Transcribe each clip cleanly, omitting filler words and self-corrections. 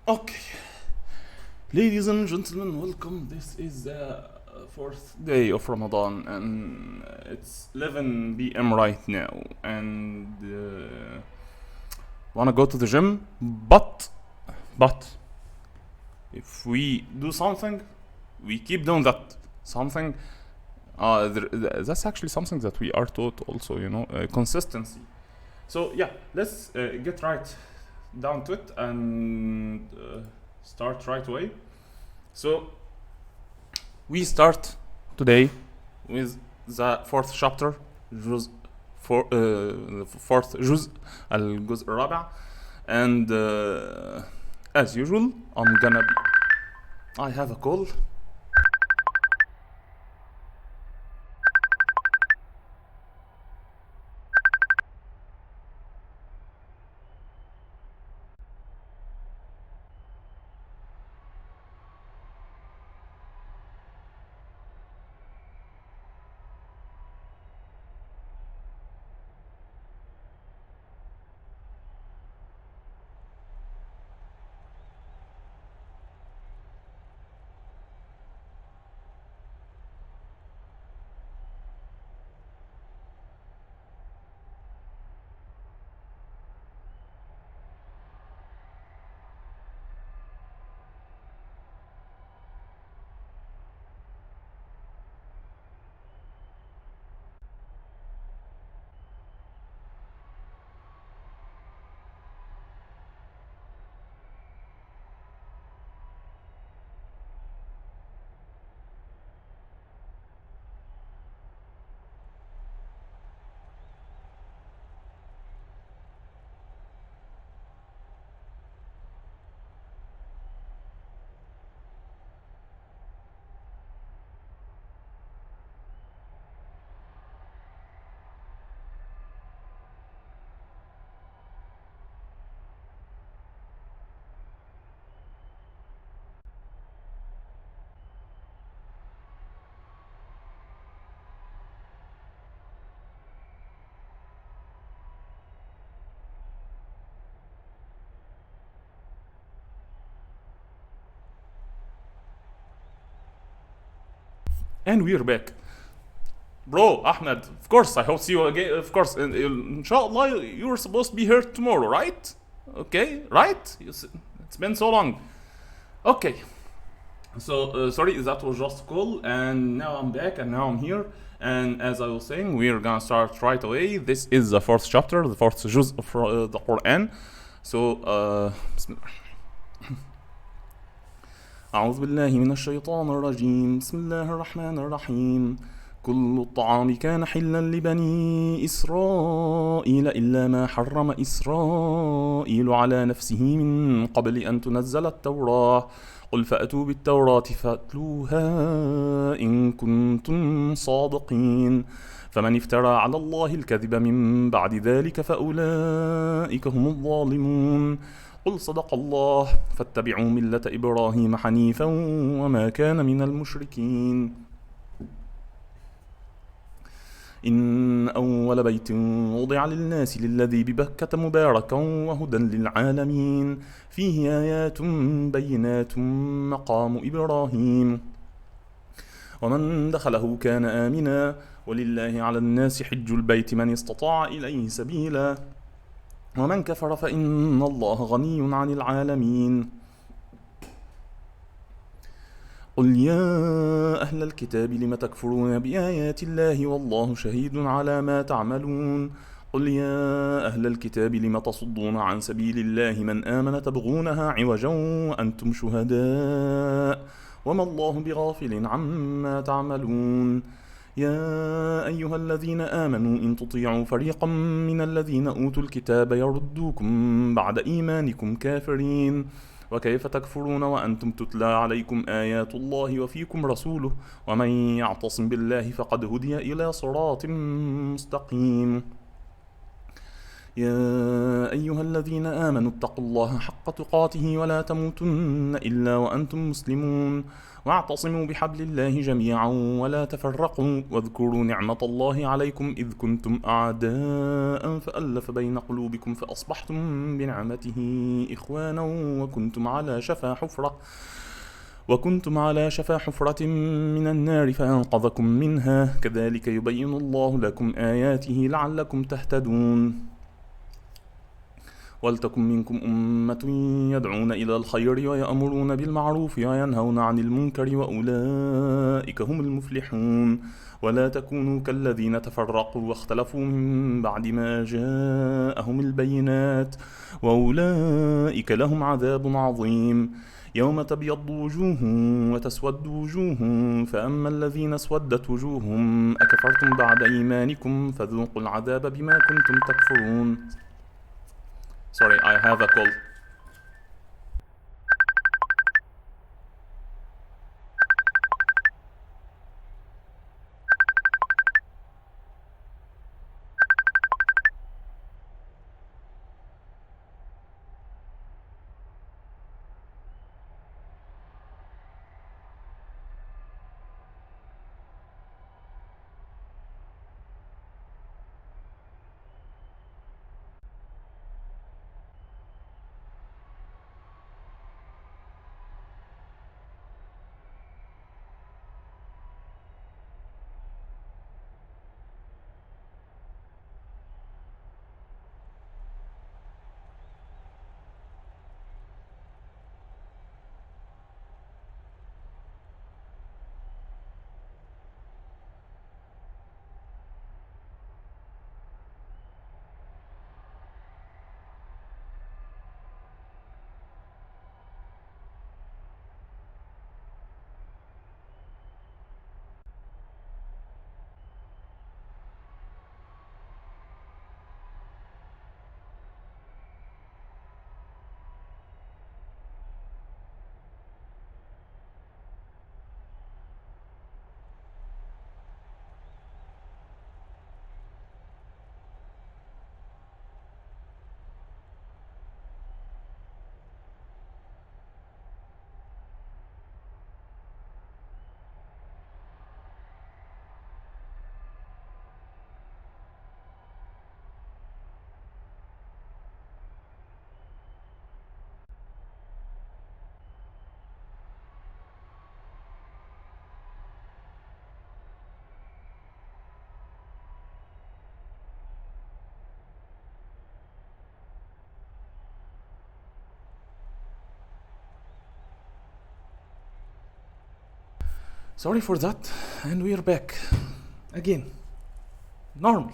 Okay, ladies and gentlemen, welcome. This is the fourth day of Ramadan, and it's 11 p.m. right now. And wanna go to the gym, but if we do something, we keep doing that something. That's actually something that we are taught also. Consistency. So yeah, let's get right down to it and start right away. So we start today with the fourth chapter, جزء the fourth جزء الجزء الرابع, and as usual I have a call. And we're back. Bro, Ahmed, of course, I hope to see you again. Of course, inshallah, you were supposed to be here tomorrow, right? Okay, right? It's been so long. Okay, so sorry, that was just a call, and now I'm back, and now I'm here. And as I was saying, we're gonna start right away. This is the fourth chapter, the fourth juz of the Quran. So, أعوذ بالله من الشيطان الرجيم. بسم الله الرحمن الرحيم. كل الطعام كان حلا لبني إسرائيل إلا ما حرم إسرائيل على نفسه من قبل أن تنزل التوراة قل فأتوا بالتوراة فاتلوها إن كنتم صادقين فمن افترى على الله الكذب من بعد ذلك فأولئك هم الظالمون قل صدق الله فاتبعوا ملة إبراهيم حنيفا وما كان من المشركين إن أول بيت وضع للناس للذي ببكة مباركا وهدى للعالمين فيه آيات بينات مقام إبراهيم ومن دخله كان آمنا ولله على الناس حج البيت من استطاع إليه سبيلا ومن كفر فإن الله غني عن العالمين قل يا أهل الكتاب لم تكفرون بآيات الله والله شهيد على ما تعملون قل يا أهل الكتاب لم تصدون عن سبيل الله من آمن تبغونها عوجا وأنتم شهداء وما الله بغافل عما تعملون يا أيها الذين آمنوا إن تطيعوا فريقا من الذين أوتوا الكتاب يردوكم بعد إيمانكم كافرين وكيف تكفرون وأنتم تتلى عليكم آيات الله وفيكم رسوله ومن يعتصم بالله فقد هدي إلى صراط مستقيم يا أيها الذين آمنوا اتقوا الله حق تقاته ولا تموتن إلا وأنتم مسلمون واعتصموا بحبل الله جميعا ولا تفرقوا واذكروا نعمة الله عليكم إذ كنتم أعداء فألف بين قلوبكم فأصبحتم بنعمته إخوانا وكنتم على شفا حفرة من النار فأنقذكم منها كذلك يبين الله لكم آياته لعلكم تهتدون ولتكن منكم أمة يدعون إلى الخير ويأمرون بالمعروف وينهون عن المنكر وأولئك هم المفلحون ولا تكونوا كالذين تفرقوا واختلفوا من بعد ما جاءهم البينات وأولئك لهم عذاب عظيم يوم تبيض وجوه وتسود وجوه فأما الذين اسودت وجوههم أكفرتم بعد إيمانكم فذوقوا العذاب بما كنتم تكفرون. Sorry, I have a call. Sorry for that, and we're back again. Normal.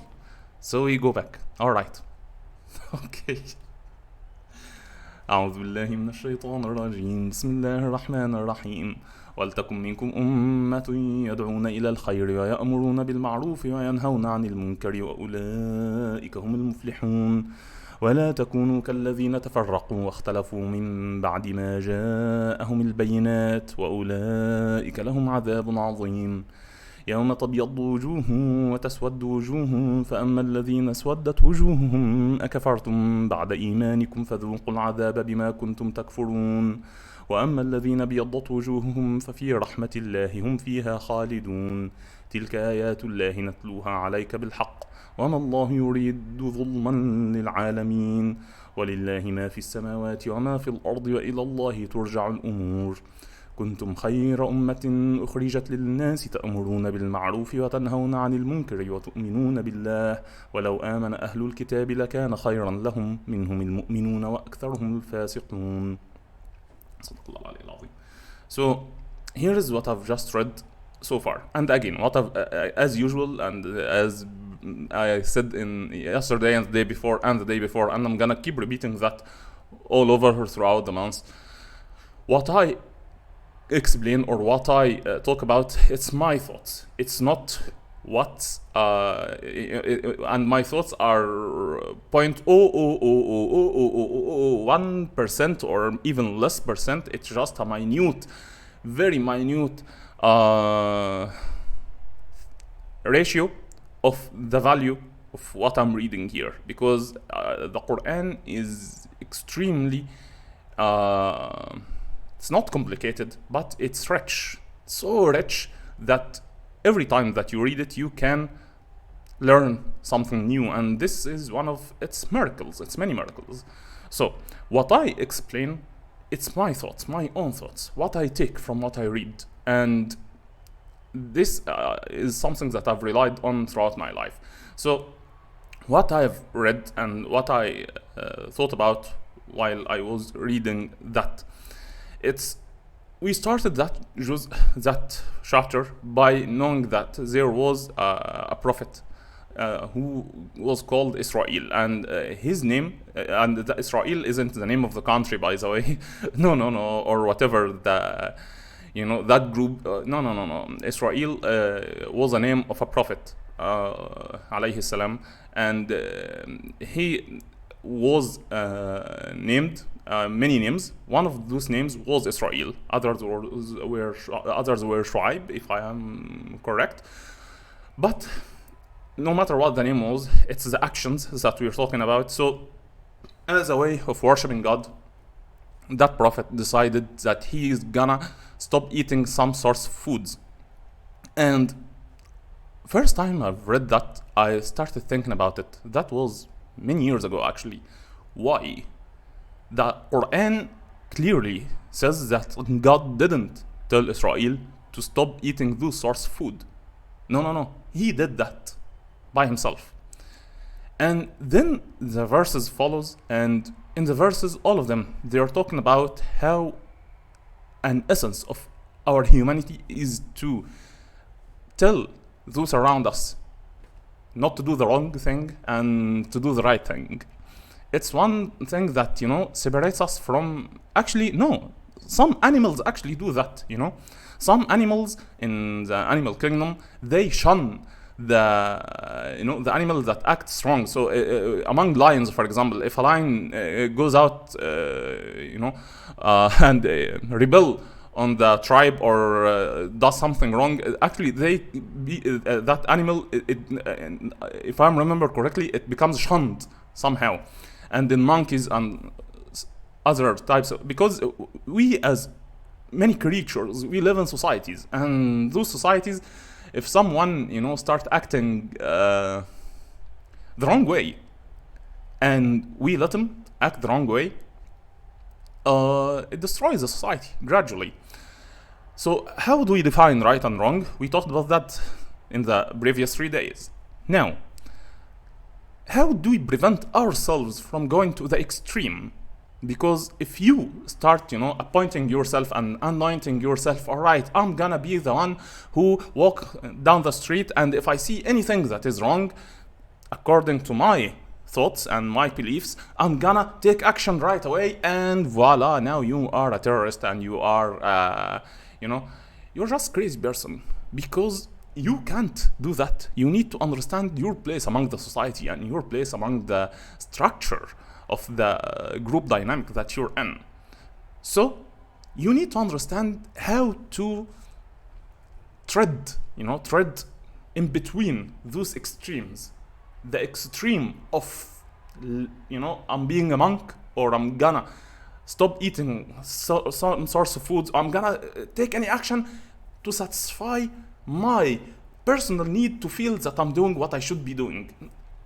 So we go back. Alright. Okay. أعوذ بالله من الشيطان الرجيم بسم الله الرحمن الرحيم ولتكن منكم أمة يدعون إلى الخير ويأمرون بالمعروف وينهون عن المنكر وأولئك هم المفلحون ولا تكونوا كالذين تفرقوا واختلفوا من بعد ما جاءهم البينات وأولئك لهم عذاب عظيم يوم تبيض وجوه وتسود وجوه فأما الذين اسودت وجوههم أكفرتم بعد إيمانكم فذوقوا العذاب بما كنتم تكفرون وأما الذين بيضت وجوههم ففي رحمة الله هم فيها خالدون تلك آيات الله نتلوها عليك بالحق وما الله يريد ظلما للعالمين ولله ما في السماوات وما في الأرض وإلى الله ترجع الأمور كنتم خير أمة أخرجت للناس تأمرون بالمعروف وتنهون عن المنكر وتؤمنون بالله ولو آمن أهل الكتاب لكان خيرا لهم منهم المؤمنون وأكثرهم الفاسقون. صدق الله العلي العظيم. So here is what I've just read so far, and again what I've as usual and as I said in yesterday and the day before and the day before, and I'm gonna keep repeating that all over throughout the months. What I explain or what I talk about, it's my thoughts. It's not what and my thoughts are 0.00001% or even less percent. It's just a minute, very minute ratio of the value of what I'm reading here, because the Quran is extremely it's not complicated, but it's rich, so rich that every time that you read it you can learn something new, and this is one of its miracles. It's many miracles. So what I explain, it's my thoughts, my own thoughts, what I take from what I read, and this is something that I've relied on throughout my life. So what I've read and what I thought about while I was reading that, we started that chapter by knowing that there was a prophet who was called Israel, and his name, and Israel isn't the name of the country, by the way. no, or whatever that group. No. Israel was a name of a prophet, alayhi salam, and he was named many names. One of those names was Israel. Others were Shu'aib, if I am correct. But no matter what the name was, it's the actions that we're talking about. So, as a way of worshiping God, that prophet decided that he is gonna stop eating some sorts of foods. And first time I've read that, I started thinking about it. That was many years ago, actually. Why? The Quran clearly says that God didn't tell Israel to stop eating those sorts of food. No. He did that by himself. And then the verses follows, and in the verses, all of them, they are talking about how an essence of our humanity is to tell those around us not to do the wrong thing and to do the right thing. It's one thing that, separates us from, actually, no, some animals actually do that, Some animals in the animal kingdom, they shun the animal that acts wrong. So among lions, for example, if a lion goes out, and rebel on the tribe or does something wrong, actually that animal, if I remember correctly, it becomes shunned somehow. And in monkeys and other types, because we as many creatures, we live in societies, and those societies, if someone start acting the wrong way, and we let them act the wrong way, it destroys the society gradually. So how do we define right and wrong? We talked about that in the previous 3 days. Now, how do we prevent ourselves from going to the extreme? Because if you start, appointing yourself and anointing yourself, all right, I'm gonna be the one who walk down the street, and if I see anything that is wrong, according to my thoughts and my beliefs, I'm gonna take action right away, and voila, now you are a terrorist, and you are, you're just a crazy person. Because you can't do that. You need to understand your place among the society and your place among the structure of the group dynamic that you're in. So you need to understand how to tread in between those extremes. The extreme of, I'm being a monk, or I'm gonna stop eating some sorts of foods, I'm gonna take any action to satisfy my personal need to feel that I'm doing what I should be doing.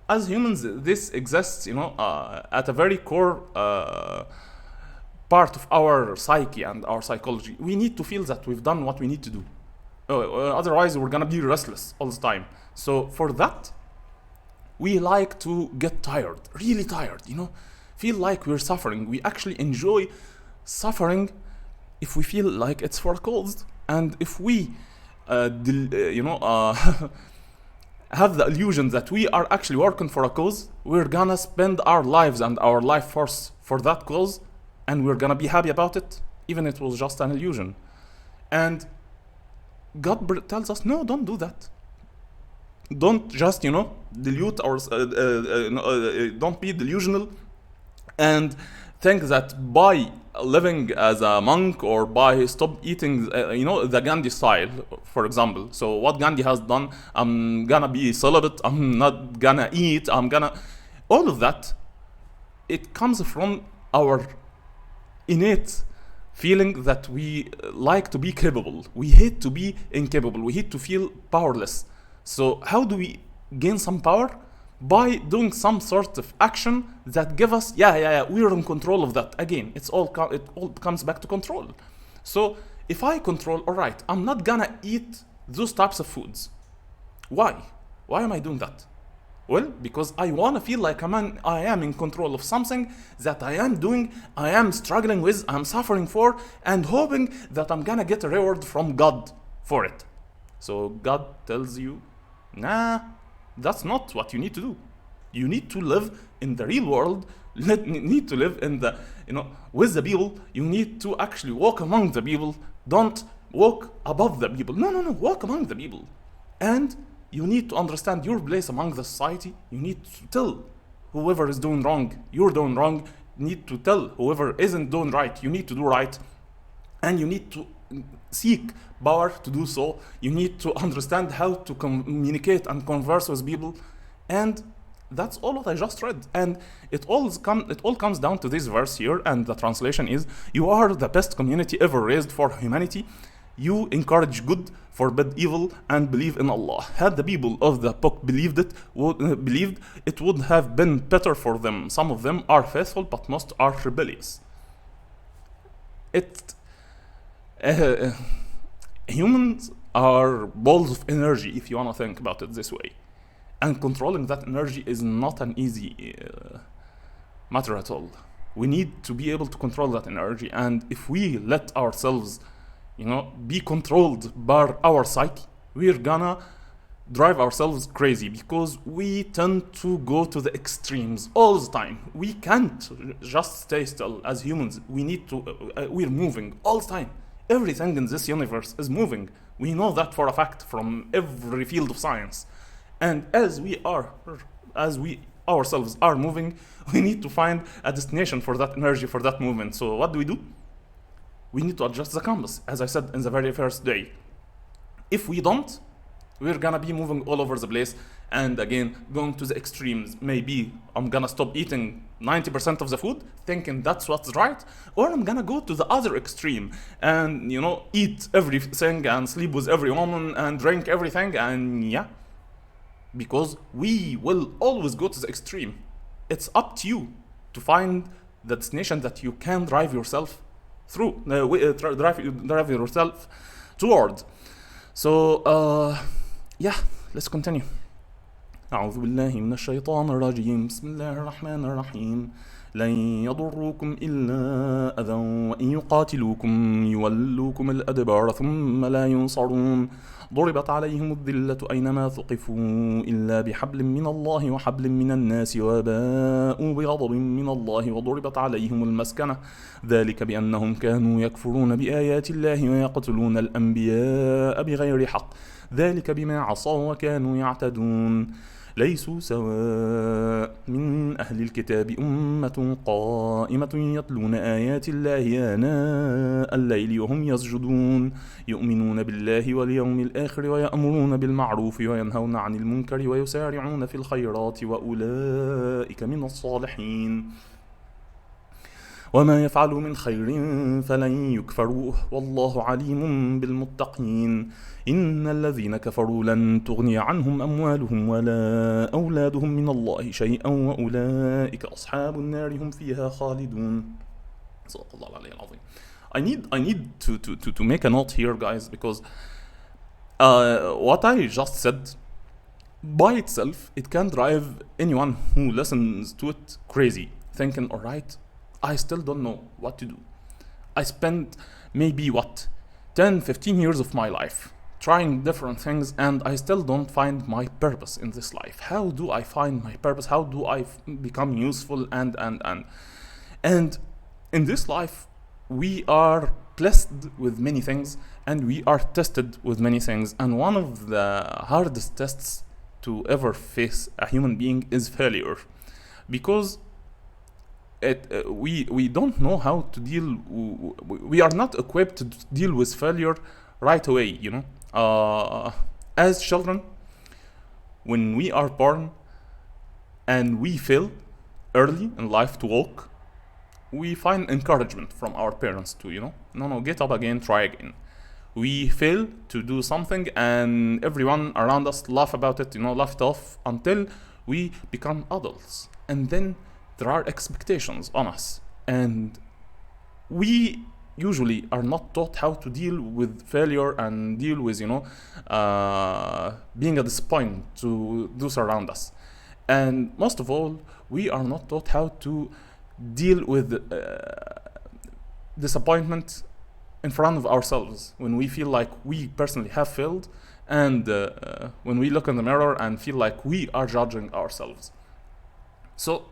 As humans, this exists, at a very core part of our psyche and our psychology. We need to feel that we've done what we need to do. Otherwise, we're gonna be restless all the time. So for that, we like to get tired, really tired, feel like we're suffering. We actually enjoy suffering if we feel like it's for a cause, and if we have the illusion that we are actually working for a cause, we're gonna spend our lives and our life force for that cause, and we're gonna be happy about it, even if it was just an illusion. And God tells us, no, don't do that. Don't just, dilute or don't be delusional and think that by living as a monk or by stop eating, the Gandhi style, for example. So what Gandhi has done, I'm gonna be celibate, I'm not gonna eat, all of that, it comes from our innate feeling that we like to be capable. We hate to be incapable. We hate to feel powerless. So how do we gain some power? By doing some sort of action that give us, we're in control of that. Again, it all comes back to control. So if I control, all right, I'm not gonna eat those types of foods. Why? Why am I doing that? Well, because I want to feel like I am in control of something that I am doing, I am struggling with, I'm suffering for, and hoping that I'm gonna get a reward from God for it. So God tells you, nah, that's not what you need to do. You need to live in the real world. You need to live in the, with the people. You need to actually walk among the people. Don't walk above the people. No, walk among the people. And you need to understand your place among the society. You need to tell whoever is doing wrong, you're doing wrong. You need to tell whoever isn't doing right, you need to do right. And you need to seek power to do so. You need to understand how to communicate and converse with people. And that's all what I just read. And it all comes down to this verse here, and the translation is, you are the best community ever raised for humanity. You encourage good, forbid evil, and believe in Allah. Had the people of the book believed it would have been better for them. Some of them are faithful, but most are rebellious. Humans are balls of energy, if you want to think about it this way. And controlling that energy is not an easy matter at all. We need to be able to control that energy. And if we let ourselves be controlled by our psyche, we're gonna drive ourselves crazy, because we tend to go to the extremes all the time. We can't just stay still as humans. We need to, we're moving all the time. Everything in this universe is moving. We know that for a fact from every field of science. And as we ourselves are moving, we need to find a destination for that energy, for that movement. So what do? We need to adjust the compass, as I said in the very first day. If we don't, we're gonna be moving all over the place, and again, going to the extremes. Maybe I'm gonna stop eating 90% of the food, thinking that's what's right, or I'm gonna go to the other extreme and, eat everything and sleep with every woman and drink everything, and because we will always go to the extreme. It's up to you to find the destination that you can drive yourself through, drive yourself toward. So, let's continue. أعوذ بالله من الشيطان الرجيم. بسم الله الرحمن الرحيم. لن يضروكم إلا أذى وإن يقاتلوكم يولوكم الأدبار ثم لا ينصرون. ضربت عليهم الذلة أينما ثقفوا إلا بحبل من الله وحبل من الناس وباءوا بغضب من الله وضربت عليهم المسكنة ذلك بأنهم كانوا يكفرون بآيات الله ويقتلون الأنبياء بغير حق ذلك بما عصوا وكانوا يعتدون. ليسوا سواء من أهل الكتاب أمة قائمة يتلون آيات الله آناء الليل وهم يسجدون يؤمنون بالله واليوم الآخر ويأمرون بالمعروف وينهون عن المنكر ويسارعون في الخيرات وأولئك من الصالحين. وما يفعلوا من خير فلن يكفروه والله عليم بالمتقين. إن الذين كفروا لن تغني عنهم أموالهم ولا أولادهم من الله شيئا وأولئك أصحاب النار هم فيها خالدون. صدق الله العلي العظيم. I need to make a note here, guys, because what I just said by itself, it can drive anyone who listens to it crazy, thinking, all right, I still don't know what to do. I spent maybe 10-15 years of my life trying different things, and I still don't find my purpose in this life. How do I find my purpose? How do I become useful? And in this life, we are blessed with many things, and we are tested with many things. And one of the hardest tests to ever face a human being is failure, because we don't know how to deal. We are not equipped to deal with failure right away. As children, when we are born and we fail early in life to walk, we find encouragement from our parents to, no, get up again, try again. We fail to do something and everyone around us laugh about it, laugh it off until we become adults. And then there are expectations on us. And we usually are not taught how to deal with failure and deal with, being a disappointment to those around us. And most of all, we are not taught how to deal with disappointment in front of ourselves when we feel like we personally have failed, and when we look in the mirror and feel like we are judging ourselves. So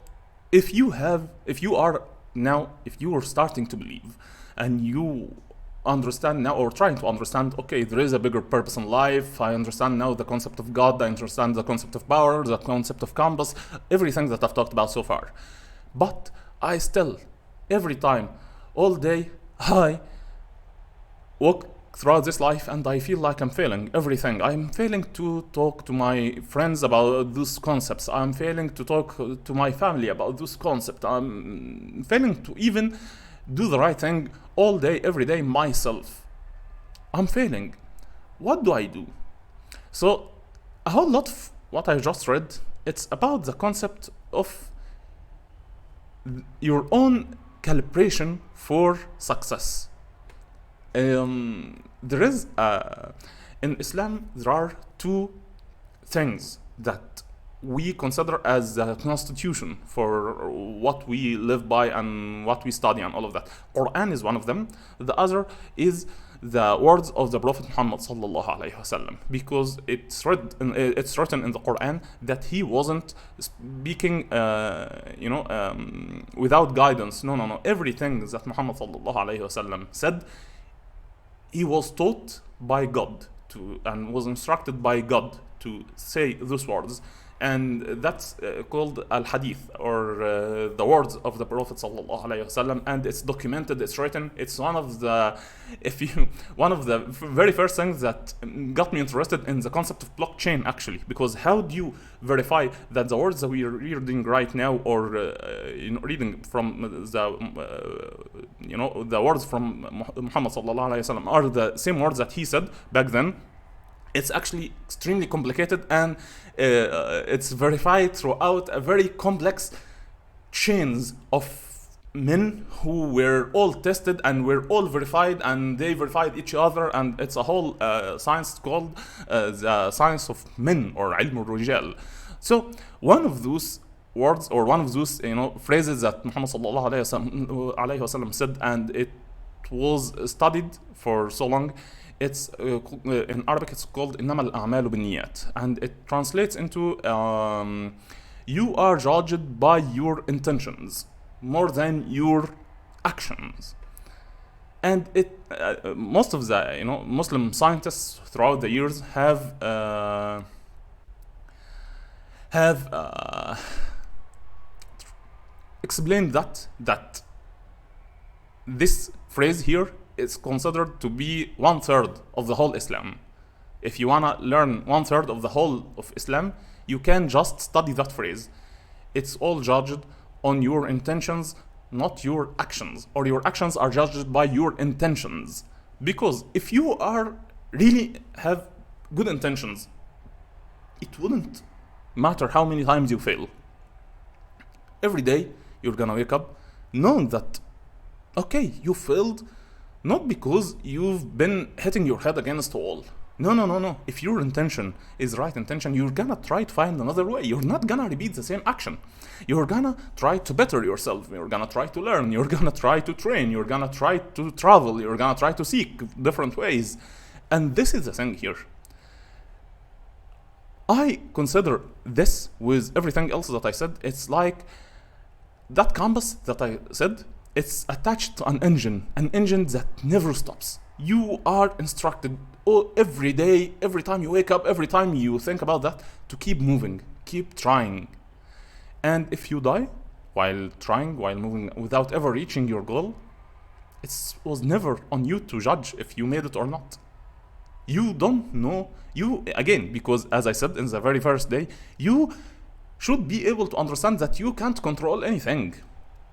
if you are starting to believe and you understand now, or trying to understand, okay, there is a bigger purpose in life, I understand now the concept of God, I understand the concept of power, the concept of compass, everything that I've talked about so far, but I still, every time, all day, I walk throughout this life and I feel like I'm failing everything. I'm failing to talk to my friends about those concepts. I'm failing to talk to my family about those concepts. I'm failing to even do the right thing all day, every day myself. I'm failing. What do I do? So a whole lot of what I just read, it's about the concept of your own calibration for success. There is in Islam, there are two things that we consider as the constitution for what we live by and what we study and all of that. Quran is one of them. The other is the words of the Prophet Muhammad sallallahu alaihi wasallam, because it's written in the Quran that he wasn't speaking, without guidance. No. Everything that Muhammad sallallahu alaihi wasallam said, he was taught by God and was instructed by God to say those words. And that's called al-hadith, or the words of the Prophet sallallahu alaihi wasallam, and it's documented, it's written. It's one of the very first things that got me interested in the concept of blockchain, actually, because how do you verify that the words that we are reading right now, or reading from the words from Muhammad sallallahu alaihi wasallam are the same words that he said back then? It's actually extremely complicated, and it's verified throughout a very complex chains of men who were all tested and were all verified, and they verified each other, and it's a whole science called the science of men, or ilm al-rijal. So one of those words, or one of those phrases that Muhammad sallallahu alaihi wasallam said, and it was studied for so long, it's in Arabic it's called إنما الأعمال بالنيات, and it translates into you are judged by your intentions more than your actions. And it most of the Muslim scientists throughout the years have explained that this phrase here is considered to be 1/3 of the whole Islam. If you wanna learn 1/3 of the whole of Islam, you can just study that phrase. It's all judged on your intentions, not your actions, or your actions are judged by your intentions. Because if you are really have good intentions, it wouldn't matter how many times you fail. Every day you're gonna wake up knowing that, okay, you failed not because you've been hitting your head against the wall. No. If your intention is right intention, you're gonna try to find another way. You're not gonna repeat the same action. You're gonna try to better yourself. You're gonna try to learn. You're gonna try to train. You're gonna try to travel. You're gonna try to seek different ways. And this is the thing here. I consider this with everything else that I said. It's like that compass that I said, it's attached to an engine that never stops. You are instructed every day, every time you wake up, every time you think about that, to keep moving, keep trying. And if you die, while moving without ever reaching your goal, it was never on you to judge if you made it or not. You don't know. You, again, because as I said in the very first day, you should be able to understand that you can't control anything.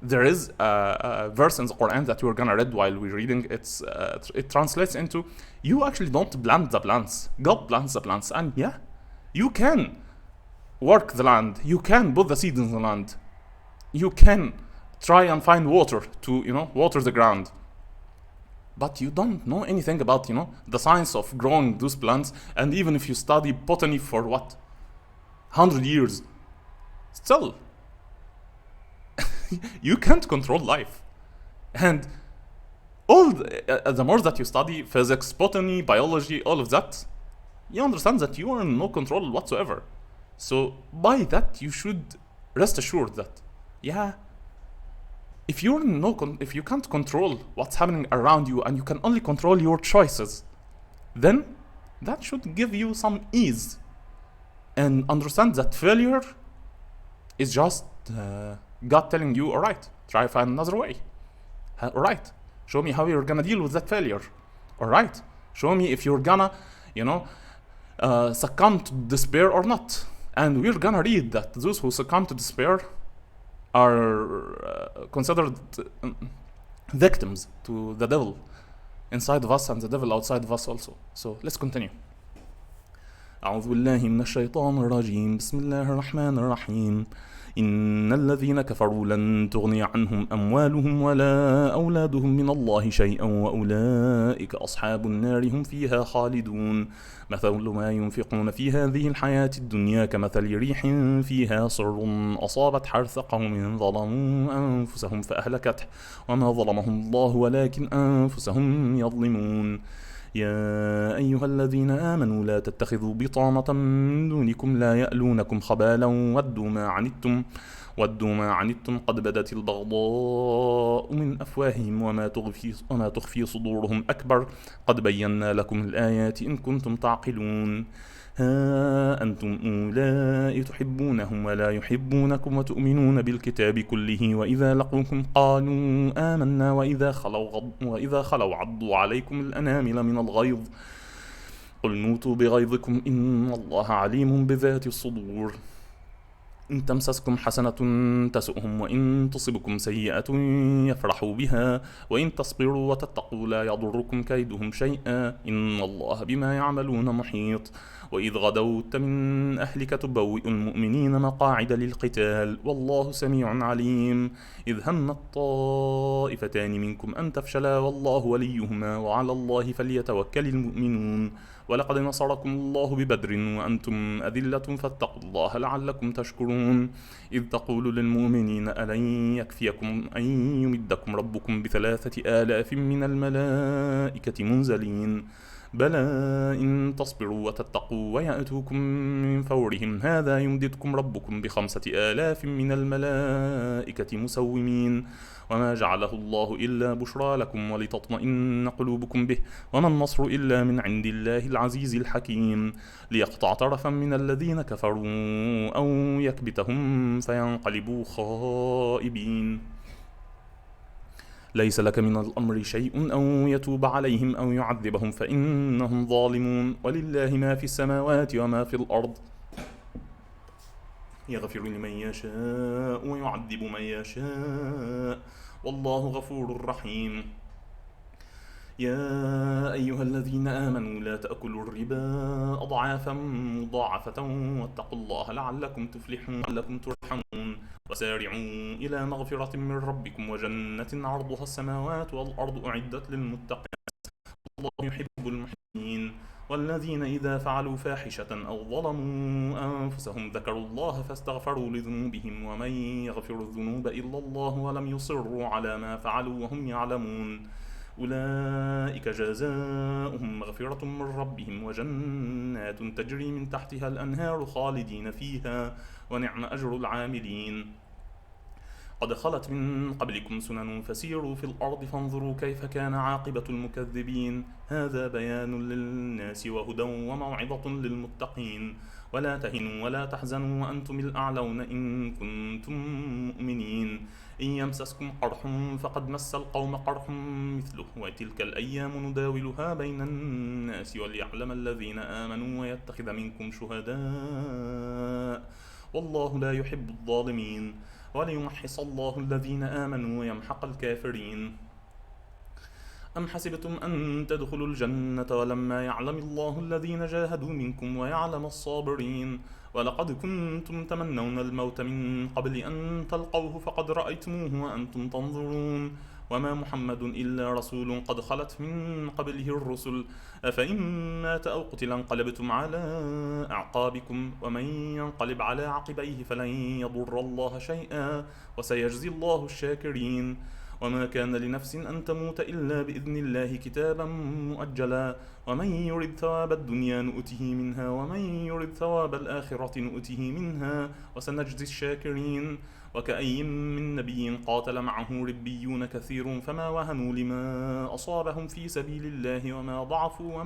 There is a verse in the Quran that we're gonna read while we're reading. It translates into, you actually don't plant the plants. God plants the plants, and yeah, you can work the land. You can put the seed in the land. You can try and find water to water the ground. But you don't know anything about the science of growing those plants. And even if you study botany for what 100 years, still you can't control life. And the more that you study physics, botany, biology, all of that, you understand that you are in no control whatsoever. So by that, you should rest assured that, yeah, if you can't control what's happening around you and you can only control your choices, then that should give you some ease. And understand that failure is just God telling you, alright, try to find another way. Alright, show me how you're gonna deal with that failure. Alright, show me if you're gonna, succumb to despair or not. And we're gonna read that those who succumb to despair are considered victims to the devil inside of us and the devil outside of us also. So let's continue. أعوذ بالله من الشيطان الرجيم. بسم الله الرحمن الرحيم. إن الذين كفروا لن تغني عنهم أموالهم ولا أولادهم من الله شيئا وأولئك أصحاب النار هم فيها خالدون. مثل ما ينفقون في هذه الحياة الدنيا كمثل ريح فيها صر أصابت حرث قوم ظلموا أنفسهم فأهلكته وما ظلمهم الله ولكن أنفسهم يظلمون. يا أيها الذين آمنوا لا تتخذوا بطانة من دونكم لا يألونكم خبالا ودوا ما عنتم قد بدت البغضاء من أفواههم وما تخفي صدورهم أكبر قد بينا لكم الآيات إن كنتم تعقلون. ها أنتم أولئك تحبونهم ولا يحبونكم وتؤمنون بالكتاب كله وإذا لقوكم قالوا آمنا وإذا خلوا عضوا عليكم الأنامل من الغيظ قل موتوا بغيظكم إن الله عليم بذات الصدور. إن تمسسكم حسنة تسؤهم وإن تصبكم سيئة يفرحوا بها وإن تصبروا وتتقوا لا يضركم كيدهم شيئا إن الله بما يعملون محيط. وإذ غدوت من أهلك تبوئ المؤمنين مقاعد للقتال والله سميع عليم. إذ همت طائفتان منكم أن تفشلا والله وليهما وعلى الله فليتوكل المؤمنون. ولقد نصركم الله ببدر وأنتم أذلة فاتقوا الله لعلكم تشكرون. إذ تقول للمؤمنين ألن يكفيكم أن يمدكم ربكم ب3,000 من الملائكة منزلين بلى إن تصبروا وتتقوا ويأتوكم من فورهم هذا يمددكم ربكم ب5,000 من الملائكة مسومين. وما جعله الله إلا بشرى لكم ولتطمئن قلوبكم به وما النصر إلا من عند الله العزيز الحكيم. ليقطع طرفا من الذين كفروا أو يكبتهم فينقلبوا خائبين. ليس لك من الأمر شيء أو يتوب عليهم أو يعذبهم فإنهم ظالمون. ولله ما في السماوات وما في الأرض يغفر لمن يشاء ويعذب من يشاء والله غفور رحيم. يا أيها الذين آمنوا لا تأكلوا الربا أضعافا مضاعفة واتقوا الله لعلكم ترحمون. وسارعوا إلى مغفرة من ربكم وجنة عرضها السماوات والأرض أعدت للمتقين والله يحب المحسنين. والذين إذا فعلوا فاحشة أو ظلموا أنفسهم ذكروا الله فاستغفروا لذنوبهم ومن يغفر الذنوب إلا الله ولم يصروا على ما فعلوا وهم يعلمون. أولئك جزاؤهم مغفرة من ربهم وجنات تجري من تحتها الأنهار خالدين فيها ونعم أجر العاملين. قد خلت من قبلكم سنن فسيروا في الأرض فانظروا كيف كان عاقبة المكذبين. هذا بيان للناس وهدى وموعظة للمتقين. ولا تهنوا ولا تحزنوا وأنتم الأعلون إن كنتم مؤمنين. إن يمسسكم قرح فقد مس القوم قرح مثله وتلك الأيام نداولها بين الناس وليعلم الذين آمنوا ويتخذ منكم شهداء والله لا يحب الظالمين وليمحص الله الذين آمنوا ويمحق الكافرين. أم حسبتم أن تدخلوا الجنة ولما يعلم الله الذين جاهدوا منكم ويعلم الصابرين. ولقد كنتم تمنون الموت من قبل أن تلقوه فقد رأيتموه وأنتم تنظرون. وما محمد إلا رسول قد خلت من قبله الرسل أفإن مات أو قتل انقلبتم على أعقابكم ومن ينقلب على عقبيه فلن يضر الله شيئا وسيجزي الله الشاكرين. وما كان لنفس أن تموت إلا بإذن الله كتابا مؤجلا ومن يرد ثواب الدنيا نؤته منها ومن يرد ثواب الآخرة نؤته منها وسنجزي الشاكرين. وكأي من نبي قاتل معه ربيون كثير فما وهنوا لما أصابهم في سبيل الله وما ضعفوا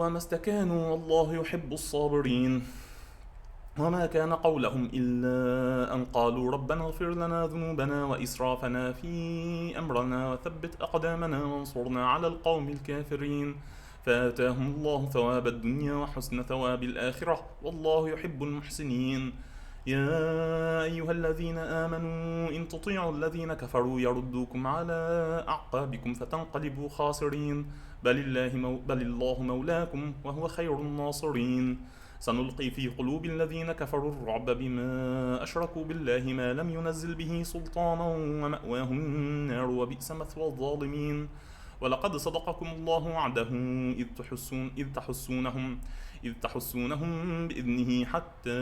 وما استكانوا والله يحب الصابرين. وما كان قولهم إلا أن قالوا ربنا اغفر لنا ذنوبنا وإسرافنا في أمرنا وثبت أقدامنا وانصرنا على القوم الكافرين. فآتاهم الله ثواب الدنيا وحسن ثواب الآخرة والله يحب المحسنين. يا أيها الذين آمنوا إن تطيعوا الذين كفروا يردوكم على أعقابكم فتنقلبوا خاسرين. بل الله مولاكم وهو خير الناصرين. سنلقي في قلوب الذين كفروا الرعب بما أشركوا بالله ما لم ينزل به سلطانا ومأواهم النار وبئس مثوى الظالمين. ولقد صدقكم الله وعده إذ تحسونهم بإذنه حتى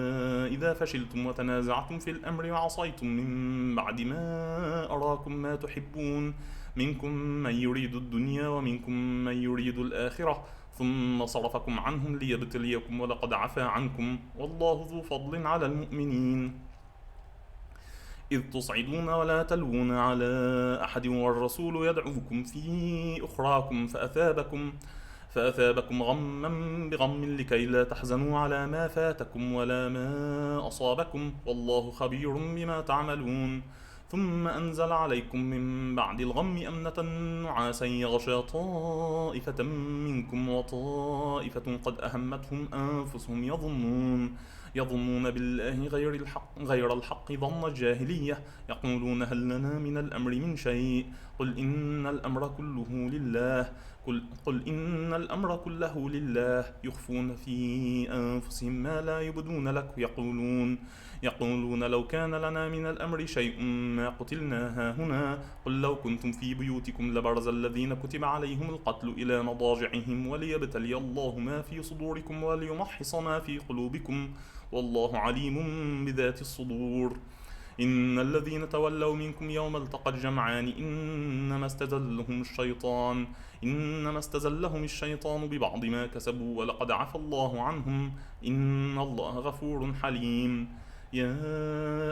إذا فشلتم وتنازعتم في الأمر وعصيتم من بعد ما أراكم ما تحبون منكم من يريد الدنيا ومنكم من يريد الآخرة ثم صرفكم عنهم ليبتليكم ولقد عفا عنكم والله ذو فضل على المؤمنين. إذ تصعدون ولا تلوون على أحد والرسول يدعوكم في أخراكم فأثابكم غما بغم لكي لا تحزنوا على ما فاتكم ولا ما أصابكم والله خبير بما تعملون. ثم أنزل عليكم من بعد الغم أمنة نعاسا يغشى طائفة منكم وطائفة قد أهمتهم أنفسهم يظنون بالله غير الحق ظن الجاهلية يقولون هل لنا من الأمر من شيء قل إن الأمر كله لله يخفون في أنفسهم ما لا يبدون لك يقولون لو كان لنا من الأمر شيء ما قتلنا هاهنا قل لو كنتم في بيوتكم لبرز الذين كتب عليهم القتل إلى مضاجعهم وليبتلي الله ما في صدوركم وليمحص ما في قلوبكم والله عليم بذات الصدور. إن الذين تولوا منكم يوم التقى الجمعان إنما استزلهم الشيطان ببعض ما كسبوا ولقد عفى الله عنهم إن الله غفور حليم. يا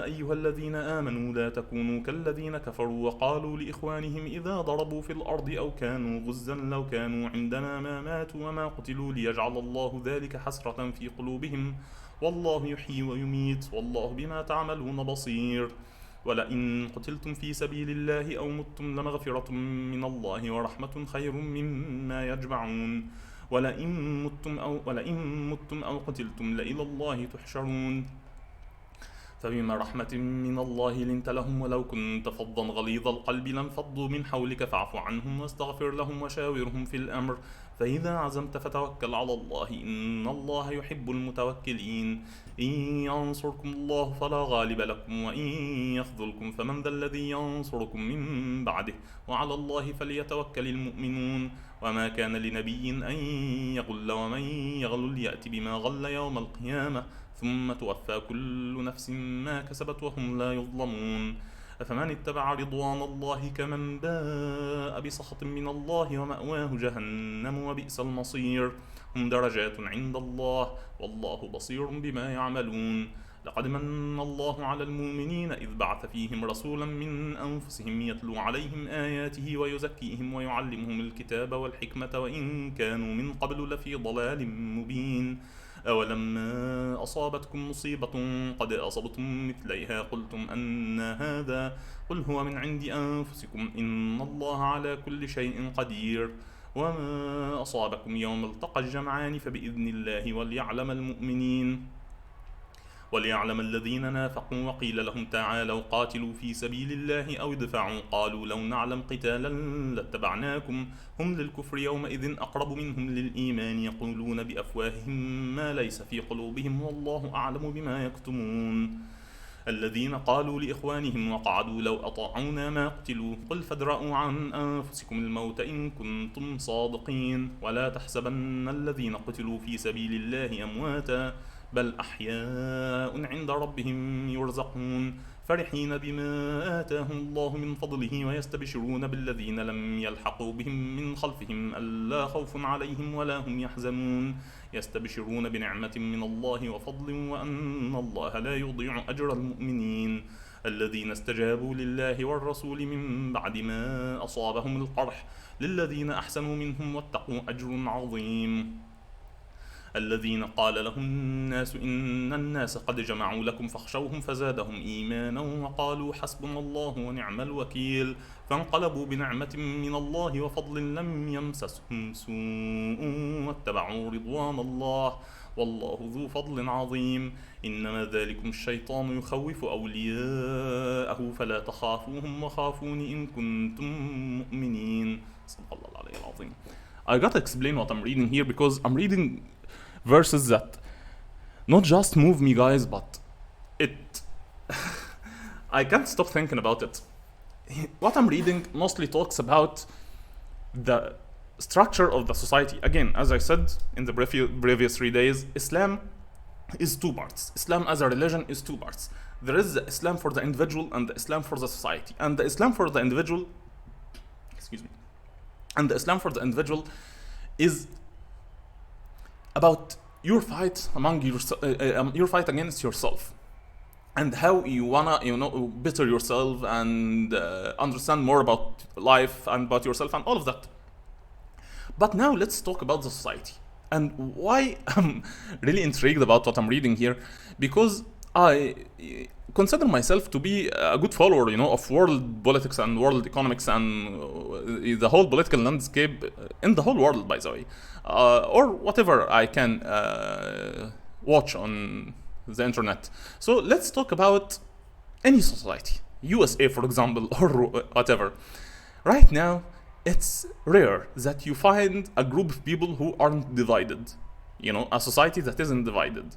أيها الذين آمنوا لا تكونوا كالذين كفروا وقالوا لإخوانهم إذا ضربوا في الأرض أو كانوا غزا لو كانوا عندنا ما ماتوا وما قتلوا ليجعل الله ذلك حسرة في قلوبهم والله يحيي ويميت والله بما تعملون بصير. ولئن قتلتم في سبيل الله أو متم لمغفرة من الله ورحمة خير مما يجمعون. ولئن متم أو قتلتم لإلى الله تحشرون. فبما رحمة من الله لنت لهم ولو كنت فظا غليظ القلب لانفضوا من حولك فاعف عنهم واستغفر لهم وشاورهم في الأمر فإذا عزمت فتوكل على الله إن الله يحب المتوكلين. إن ينصركم الله فلا غالب لكم وإن يخذلكم فمن ذا الذي ينصركم من بعده وعلى الله فليتوكل المؤمنون. وما كان لنبي أن يغل ومن يغل يأتي بما غل يوم القيامة ثم توفى كل نفس ما كسبت وهم لا يظلمون. أفمن اتبع رضوان الله كمن باء بسخط من الله ومأواه جهنم وبئس المصير. هم درجات عند الله والله بصير بما يعملون. لقد من الله على المؤمنين إذ بعث فيهم رسولا من أنفسهم يتلو عليهم آياته ويزكيهم ويعلمهم الكتاب والحكمة وإن كانوا من قبل لفي ضلال مبين أولما أصابتكم مصيبة قد أصبتم مثليها قلتم أن هذا قل هو من عند أنفسكم إن الله على كل شيء قدير وما أصابكم يوم التقى الجمعان فبإذن الله وليعلم الذين نافقوا وقيل لهم تعالوا قاتلوا في سبيل الله أو ادفعوا قالوا لو نعلم قتالا لاتبعناكم هم للكفر يومئذ أقرب منهم للإيمان يقولون بأفواههم ما ليس في قلوبهم والله أعلم بما يكتمون الذين قالوا لإخوانهم وقعدوا لو أطاعونا ما قتلوا قل فادرءوا عن أنفسكم الموت إن كنتم صادقين ولا تحسبن الذين قتلوا في سبيل الله أمواتا بل أحياء عند ربهم يرزقون فرحين بما آتاهم الله من فضله ويستبشرون بالذين لم يلحقوا بهم من خلفهم ألا خوف عليهم ولا هم يحزنون يستبشرون بنعمة من الله وفضل وأن الله لا يضيع أجر المؤمنين الذين استجابوا لله والرسول من بعد ما أصابهم القرح للذين أحسنوا منهم واتقوا أجر عظيم الذين قال لهم الناس إن الناس قد جمعوا لكم فاخشوهم فزادهم إيمانا وقالوا حسبنا الله ونعم الوكيل فانقلبوا بنعمة من الله وفضل لم يمسسهم سوء واتبعوا رضوان الله والله ذو فضل عظيم إنما ذلكم الشيطان يخوف أولياءه فلا تخافوهم وخافون إن كنتم مؤمنين صدق الله العلي العظيم. I gotta explain what I'm reading here because I'm reading verses that not just move me, guys, but it I can't stop thinking about it. What I'm reading mostly talks about the structure of the society. Again, as I said in the previous 3 days, Islam is two parts. Islam as a religion is two parts. There is the Islam for the individual and the Islam for the society. And the Islam for the individual, and the Islam for the individual is about your fight among your fight against yourself, and how you wanna better yourself and understand more about life and about yourself and all of that. But now let's talk about the society and why I'm really intrigued about what I'm reading here, because I consider myself to be a good follower, of world politics and world economics and the whole political landscape in the whole world, by the way, or whatever I can watch on the internet. So let's talk about any society, USA for example, or whatever. Right now, it's rare that you find a group of people who aren't divided, a society that isn't divided.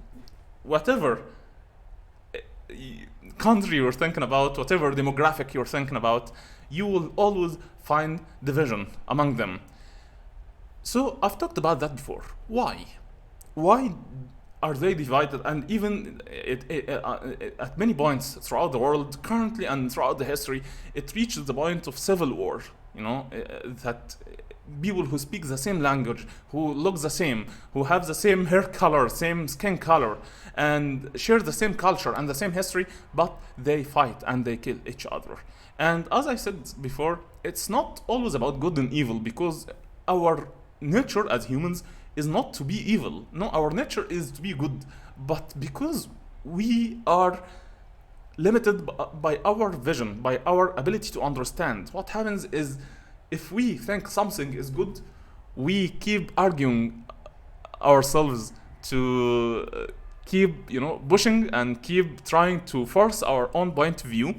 Whatever country you're thinking about, whatever demographic you're thinking about, you will always find division among them. So I've talked about that before. Why are they divided? And even at many points throughout the world currently and throughout the history, it reaches the point of civil war, that people who speak the same language, who look the same, who have the same hair color, same skin color, and share the same culture and the same history, but they fight and they kill each other. And as I said before, it's not always about good and evil, because our nature as humans is not to be evil. No, our nature is to be good. But because we are limited by our vision, by our ability to understand, what happens is, if we think something is good, we keep arguing ourselves to keep, pushing and keep trying to force our own point of view.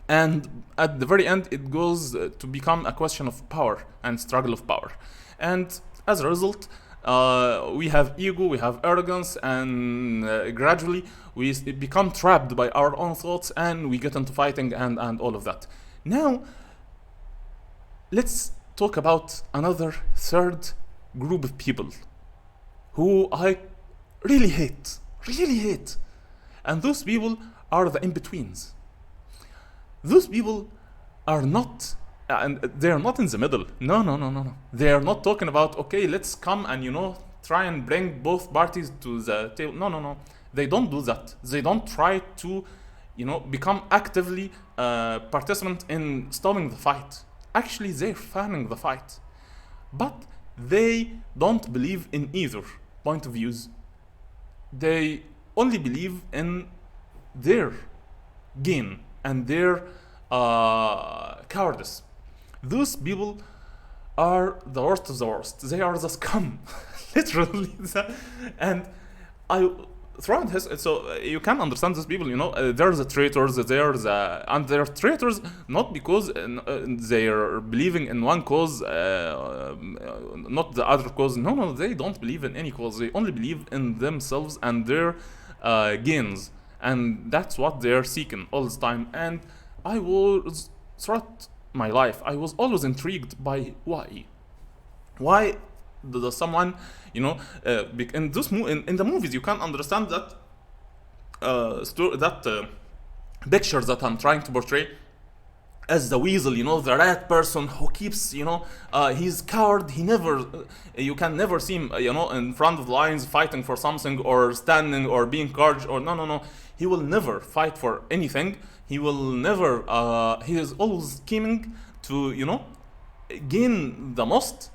And at the very end, it goes to become a question of power and struggle of power. And as a result, we have ego, we have arrogance, and gradually we become trapped by our own thoughts, and we get into fighting and all of that. Now, let's talk about another third group of people who I really hate. And those people are the in-betweens. Those people are not, and they are not in the middle. No. They are not talking about, okay, let's come and, try and bring both parties to the table. No. They don't do that. They don't try to, become actively participant in stopping the fight. Actually, they're fanning the fight. But they don't believe in either point of views. They only believe in their gain and their cowardice. Those people are the worst of the worst. They are the scum, literally. And I throughout history, so you can understand these people. They're the traitors. And they're traitors not because they're believing in one cause, not the other cause. No, they don't believe in any cause. They only believe in themselves and their gains, and that's what they're seeking all the time. And I was throughout my life, I was always intrigued by why does someone, in the movies, you can understand that picture that I'm trying to portray as the weasel, the rat person who keeps, he's coward. He never, you can never see him, in front of the lions fighting for something or standing or being courage or no. He will never fight for anything. He will never, he is always scheming to, gain the most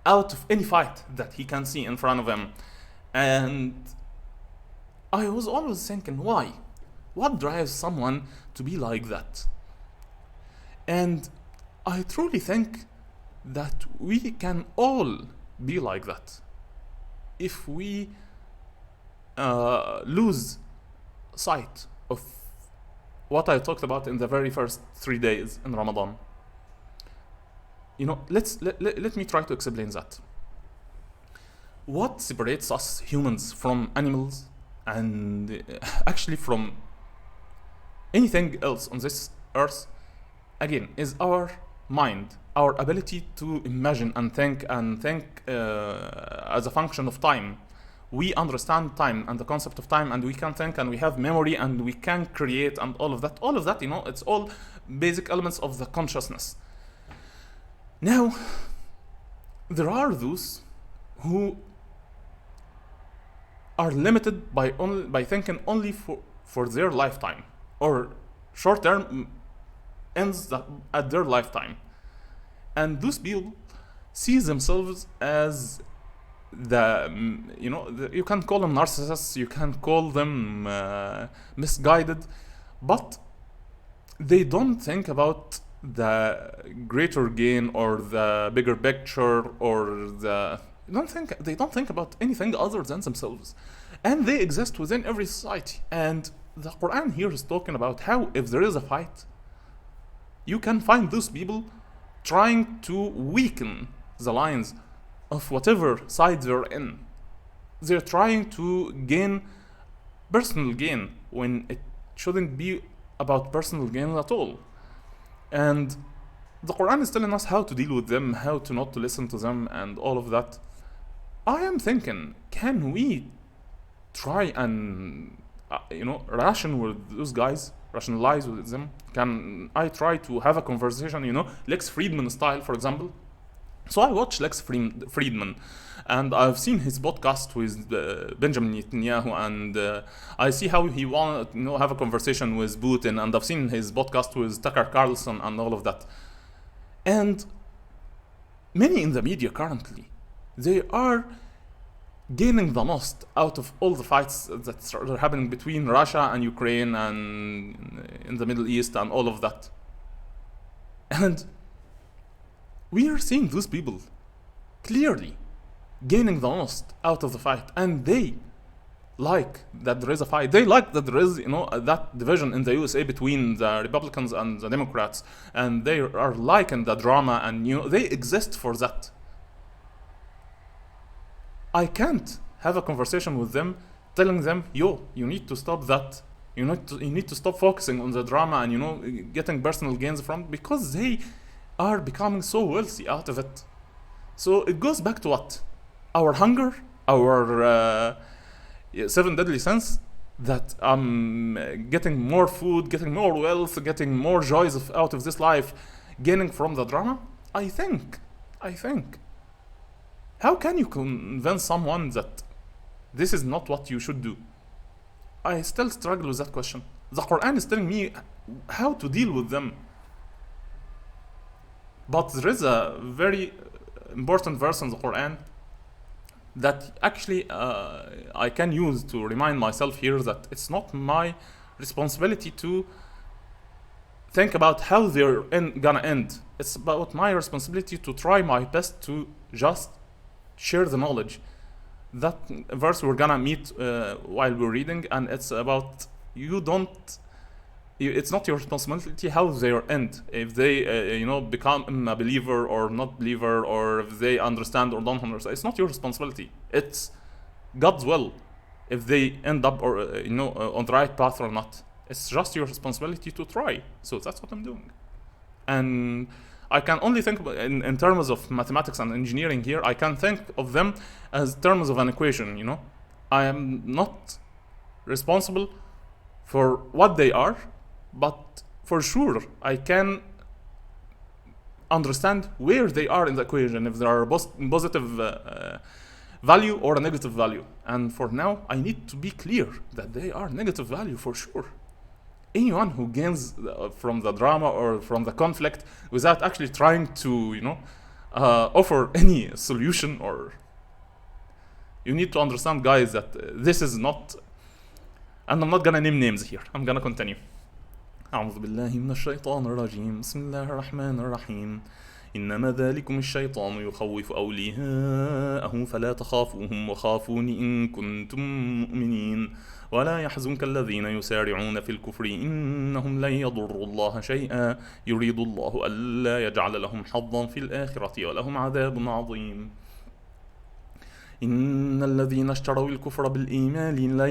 out of any fight that he can see in front of him. And I was always thinking, why? What drives someone to be like that? And I truly think that we can all be like that if we lose sight of what I talked about in the very first 3 days in Ramadan. Let me try to explain that. What separates us humans from animals and actually from anything else on this earth, again, is our mind, our ability to imagine and think as a function of time. We understand time and the concept of time, and we can think, and we have memory, and we can create, and all of that, it's all basic elements of the consciousness. Now, there are those who are limited by thinking only for their lifetime, or short term ends at their lifetime. And those people see themselves as you can call them narcissists, you can call them misguided, but they don't think about the greater gain or the bigger picture, or they don't think about anything other than themselves. And they exist within every society. And the Quran here is talking about how if there is a fight, you can find those people trying to weaken the lines of whatever side they're in. They're trying to gain personal gain when it shouldn't be about personal gain at all. And the Quran is telling us how to deal with them, how to not to listen to them, and all of that. I am thinking, can we try and rationalize with them? Can I try to have a conversation, Lex Friedman style, for example? So I watched Lex Friedman, and I've seen his podcast with Benjamin Netanyahu, and I see how he want to have a conversation with Putin, and I've seen his podcast with Tucker Carlson and all of that. And many in the media currently, they are gaining the most out of all the fights that are happening between Russia and Ukraine and in the Middle East and all of that. And we are seeing those people clearly gaining the most out of the fight, and they like that there is a fight. They like that there is, that division in the USA between the Republicans and the Democrats, and they are liking the drama, and they exist for that. I can't have a conversation with them telling them, you need to stop that. You need to stop focusing on the drama and getting personal gains from it, because they are becoming so wealthy out of it. So it goes back to what? Our hunger, our 7 deadly sins, that I'm getting more food, getting more wealth, getting more joys out of this life, gaining from the drama. I think. How can you convince someone that this is not what you should do? I still struggle with that question. The Quran is telling me how to deal with them. But there is a very important verse in the Quran that actually I can use to remind myself here that it's not my responsibility to think about how they're gonna end. It's about my responsibility to try my best to just share the knowledge. That verse we're gonna meet while we're reading, and it's about it's not your responsibility how they end, if they become a believer or not believer, or if they understand or don't understand. It's not your responsibility. It's God's will if they end up or on the right path or not. It's just your responsibility to try. So that's what I'm doing. And I can only think about in terms of mathematics and engineering here. I can think of them as terms of an equation. I am not responsible for what they are, but for sure I can understand where they are in the equation, if there are a positive value or a negative value. And for now I need to be clear that they are negative value for sure. Anyone who gains from the drama or from the conflict without actually trying to offer any solution, or you need to understand, guys, that this is not, and I'm not gonna name names here, I'm gonna continue. أعوذ بالله من الشيطان الرجيم بسم الله الرحمن الرحيم إنما ذلكم الشيطان يخوف أولياءه فلا تخافوهم وخافون إن كنتم مؤمنين ولا يحزنك الذين يسارعون في الكفر إنهم لن يضروا الله شيئا يريد الله ألا يجعل لهم حظا في الآخرة ولهم عذاب عظيم إن الذين اشتروا الكفر بالإيمان لن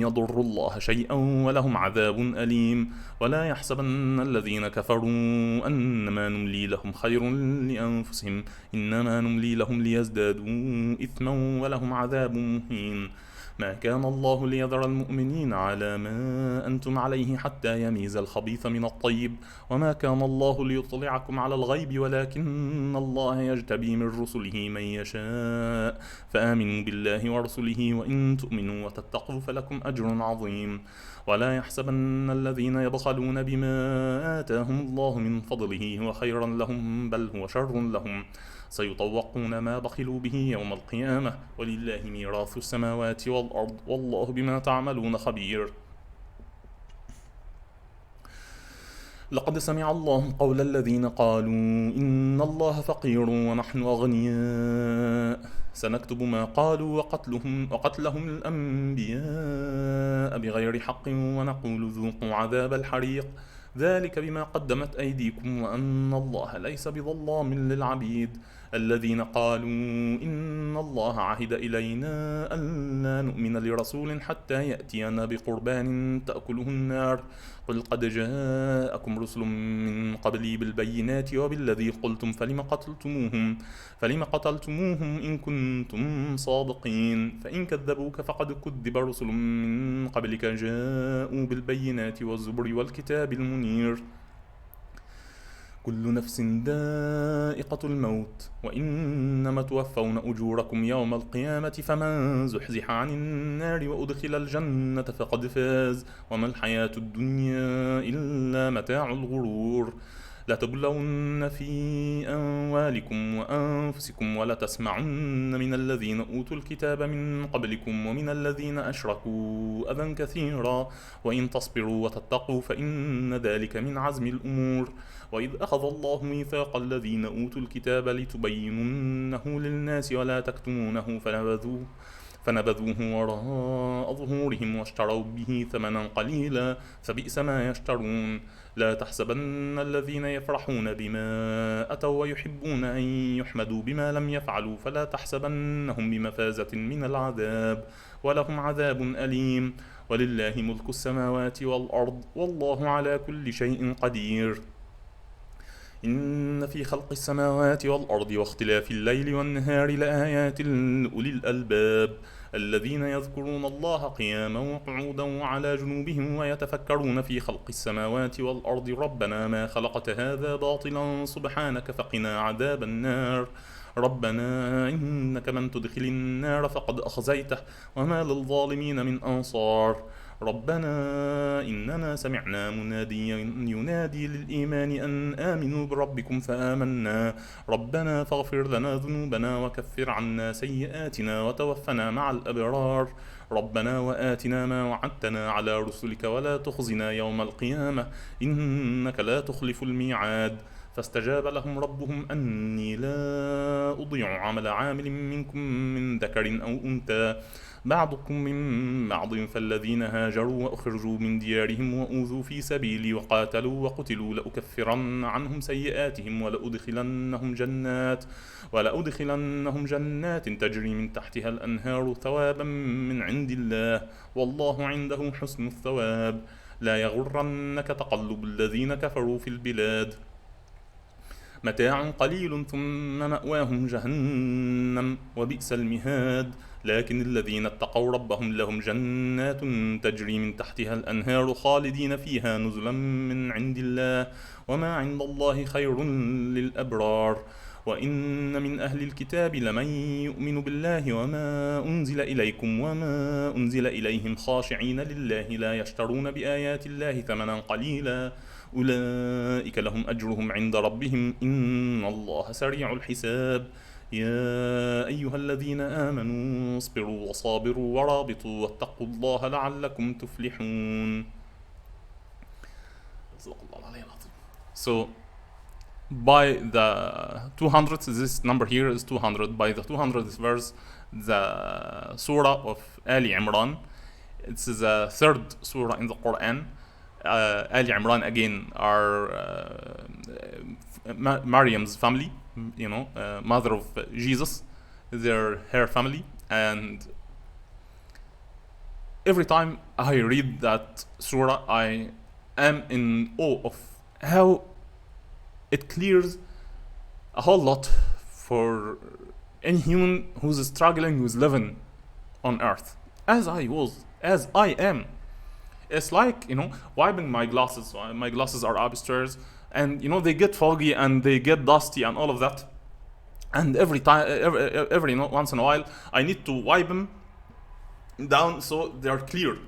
يضروا الله شيئا ولهم عذاب أليم ولا يحسبن الذين كفروا أنما نملي لهم خير لأنفسهم إنما نملي لهم ليزدادوا إثما ولهم عذاب مهين ما كان الله ليذر المؤمنين على ما أنتم عليه حتى يميز الخبيث من الطيب وما كان الله ليطلعكم على الغيب ولكن الله يجتبي من رسله من يشاء فآمنوا بالله ورسله وإن تؤمنوا وتتقوا فلكم أجر عظيم ولا يحسبن الذين يبخلون بما آتاهم الله من فضله هو خيرا لهم بل هو شر لهم سيطوقون ما بخلوا به يوم القيامة ولله ميراث السماوات والأرض والله بما تعملون خبير لقد سمع الله قول الذين قالوا إن الله فقير ونحن أغنياء سنكتب ما قالوا وقتلهم الأنبياء بغير حق ونقول ذوقوا عذاب الحريق ذلك بما قدمت أيديكم وأن الله ليس بظلام للعبيد الذين قالوا إن الله عهد إلينا ألا نؤمن لرسول حتى يأتينا بقربان تأكله النار قل قد جاءكم رسل من قبلي بالبينات وبالذي قلتم فلم قتلتموهم إن كنتم صادقين فإن كذبوك فقد كذب رسل من قبلك جاءوا بالبينات والزبر والكتاب المنير كل نفس ذائقة الموت وإنما توفون أجوركم يوم القيامة فمن زحزح عن النار وأدخل الجنة فقد فاز وما الحياة الدنيا إلا متاع الغرور لتبلون في أموالكم وأنفسكم ولتسمعن من الذين أوتوا الكتاب من قبلكم ومن الذين أشركوا أذى كثيرا وإن تصبروا وتتقوا فإن ذلك من عزم الأمور وإذ أخذ الله ميثاق الذين أوتوا الكتاب لتبيننه للناس ولا تكتمونه فنبذوه وراء ظهورهم واشتروا به ثمنا قليلا فبئس ما يشترون لا تحسبن الذين يفرحون بما أتوا ويحبون أن يحمدوا بما لم يفعلوا فلا تحسبنهم بمفازة من العذاب ولهم عذاب أليم ولله ملك السماوات والأرض والله على كل شيء قدير إن في خلق السماوات والأرض واختلاف الليل والنهار لآيات لأولي الألباب الذين يذكرون الله قياما وقعودا وعلى جنوبهم ويتفكرون في خلق السماوات والأرض ربنا ما خلقت هذا باطلا سبحانك فقنا عذاب النار ربنا إنك من تدخل النار فقد أخزيته وما للظالمين من أنصار ربنا إننا سمعنا مناديا ينادي للإيمان أن آمنوا بربكم فآمنا ربنا فاغفر لنا ذنوبنا وكفر عنا سيئاتنا وتوفنا مع الأبرار ربنا وآتنا ما وعدتنا على رسلك ولا تخزنا يوم القيامة إنك لا تخلف الميعاد فاستجاب لهم ربهم أني لا أضيع عمل عامل منكم من ذكر أو أنثى بعضكم من بعض فالذين هاجروا وأخرجوا من ديارهم وأوذوا في سبيلي وقاتلوا وقتلوا لأكفرن عنهم سيئاتهم ولأدخلنهم جنات تجري من تحتها الأنهار ثوابا من عند الله والله عنده حسن الثواب لا يغرنك تقلب الذين كفروا في البلاد متاع قليل ثم مأواهم جهنم وبئس المهاد لكن الذين اتقوا ربهم لهم جنات تجري من تحتها الأنهار خالدين فيها نزلا من عند الله وما عند الله خير للأبرار وإن من أهل الكتاب لمن يؤمن بالله وما أنزل إليكم وما أنزل إليهم خاشعين لله لا يشترون بآيات الله ثمنا قليلا أولئك لهم أجرهم عند ربهم إن الله سريع الحساب يا أيها الذين آمنوا اصبروا وصابروا ورابطوا واتقوا الله لعلكم تفلحون. So by the 200th, this number here is 200. By the 200th verse, the surah of Ali Imran, it's the third surah in the Quran. Ali Imran again are Maryam's family, mother of Jesus, her family, and every time I read that surah, I am in awe of how it clears a whole lot for any human who's struggling, who's living on earth, as I am. It's like, wiping my glasses. My glasses are upstairs, and they get foggy and they get dusty and all of that. And every once in a while, I need to wipe them down so they're clear,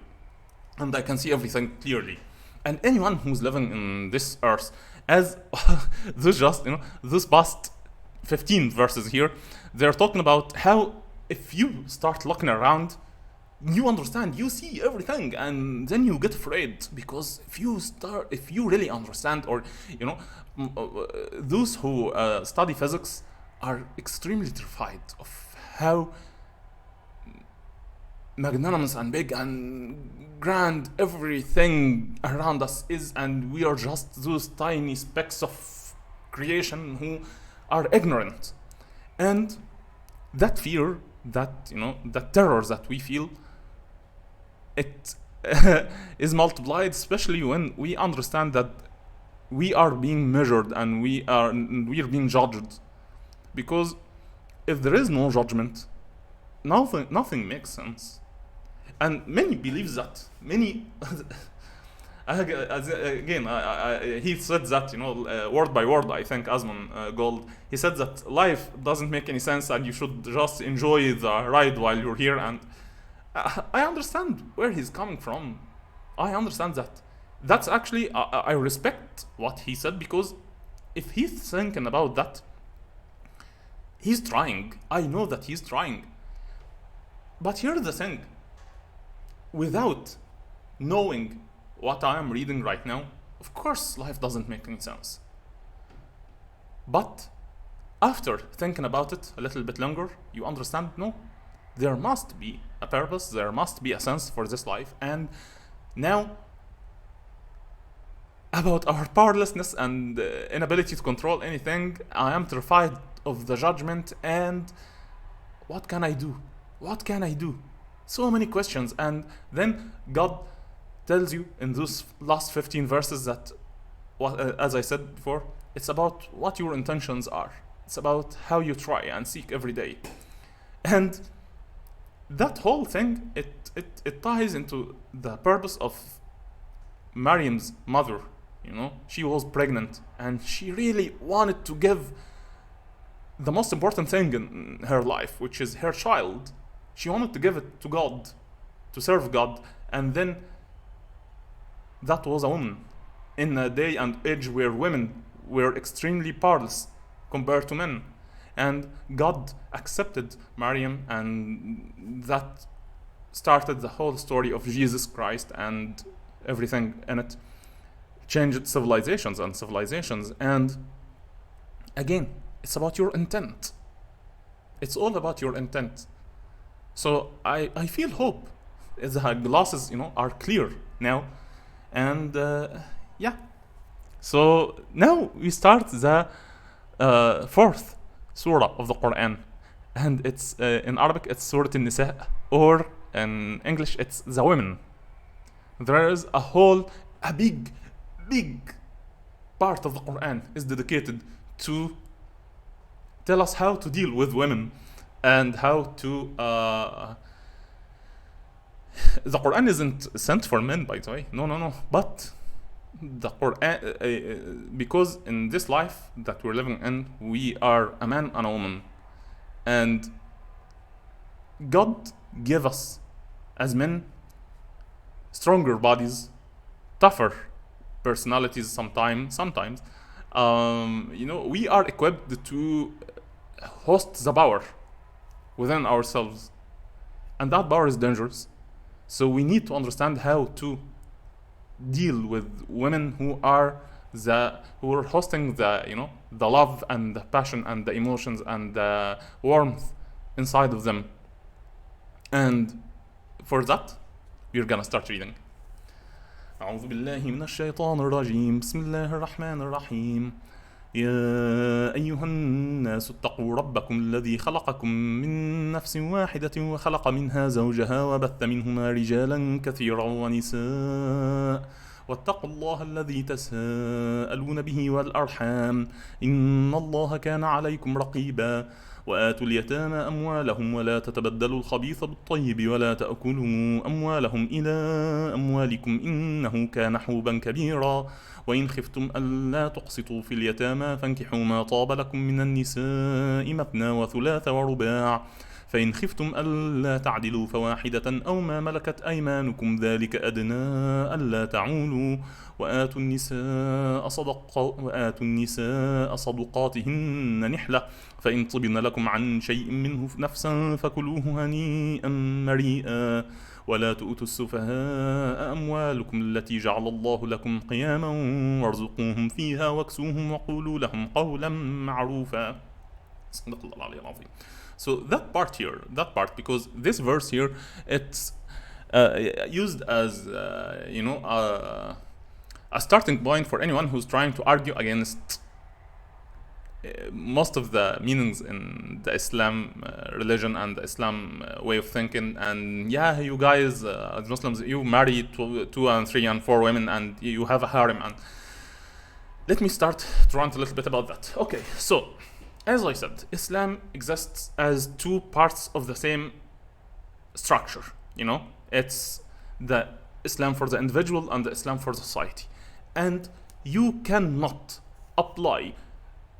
and I can see everything clearly. And anyone who's living in this earth, as this past 15 verses here, they're talking about how if you start looking around, you understand, you see everything, and then you get afraid, because if you really understand, or those who study physics are extremely terrified of how magnanimous and big and grand everything around us is, and we are just those tiny specks of creation who are ignorant. And that fear, that terror that we feel, it is multiplied, especially when we understand that we are being measured and we are being judged. Because if there is no judgment, nothing makes sense. And many believe that. Many again, he said that, word by word, I think, Asman Gold, he said that life doesn't make any sense and you should just enjoy the ride while you're here. And I understand where he's coming from. I understand that. That's actually, I respect what he said, because if he's thinking about that, he's trying. I know that he's trying. But here's the thing. Without knowing what I am reading right now, of course life doesn't make any sense. But after thinking about it a little bit longer, you understand, no, there must be a purpose, there must be a sense for this life. And now, about our powerlessness and inability to control anything, I am terrified of the judgment, and what can I do? What can I do? So many questions. And then God tells you in those last 15 verses that, as I said before, it's about what your intentions are. It's about how you try and seek every day. And that whole thing, it ties into the purpose of Maryam's mother. She was pregnant, and she really wanted to give the most important thing in her life, which is her child. She wanted to give it to God, to serve God. And then that was a woman in a day and age where women were extremely powerless compared to men. And God accepted Maryam, and that started the whole story of Jesus Christ and everything in it. Changed civilizations and civilizations. And again, it's about your intent. It's all about your intent. So I feel hope. The glasses, are clear now. And yeah. So now we start the fourth surah of the Quran. And it's in Arabic it's Surah An-Nisa, or in English it's the women. There is a big part of the Quran is dedicated to tell us how to deal with women and how to the Quran isn't sent for men, by the way. No. But the Quran, because in this life that we're living in, we are a man and a woman, and God gave us as men stronger bodies, tougher personalities. Sometimes we are equipped to host the power within ourselves, and that power is dangerous. So we need to understand how to deal with women who are hosting the love and the passion and the emotions and the warmth inside of them. And for that, we're gonna start reading. أعوذ بالله من الشيطان الرجيم. بسم الله الرحمن الرحيم. يا أيها الناس اتقوا ربكم الذي خلقكم من نفس واحدة وخلق منها زوجها وبث منهما رجالا كثيرا ونساء واتقوا الله الذي تساءلون به والأرحام إن الله كان عليكم رقيبا وآتوا اليتامى أموالهم ولا تتبدلوا الخبيث بالطيب ولا تأكلوا أموالهم إلى أموالكم إنه كان حوبا كبيرا وإن خفتم ألا تقسطوا في اليتامى فانكحوا ما طاب لكم من النساء مثنى وثلاث ورباع فإن خفتم ألا تعدلوا فواحدة أو ما ملكت أيمانكم ذلك أدنى ألا تعولوا وآتوا النساء صدقاتهن نحلة فإن طبن لكم عن شيء منه نفسا فكلوه هنيئا مريئا ولا تؤتوا السفهاء أموالكم التي جعل الله لكم قياما وارزقوهم فيها واكسوهم وقولوا لهم قولا معروفا. صدق الله العلي العظيم. So that part, because this verse here, it's used as a starting point for anyone who's trying to argue against most of the meanings in the Islam religion and the Islam way of thinking. And yeah, you guys, as Muslims, you marry 2 and 3 and 4 women and you have a harem. And let me start to rant a little bit about that. Okay, so as I said, Islam exists as 2 parts of the same structure. It's the Islam for the individual and the Islam for society. And you cannot apply,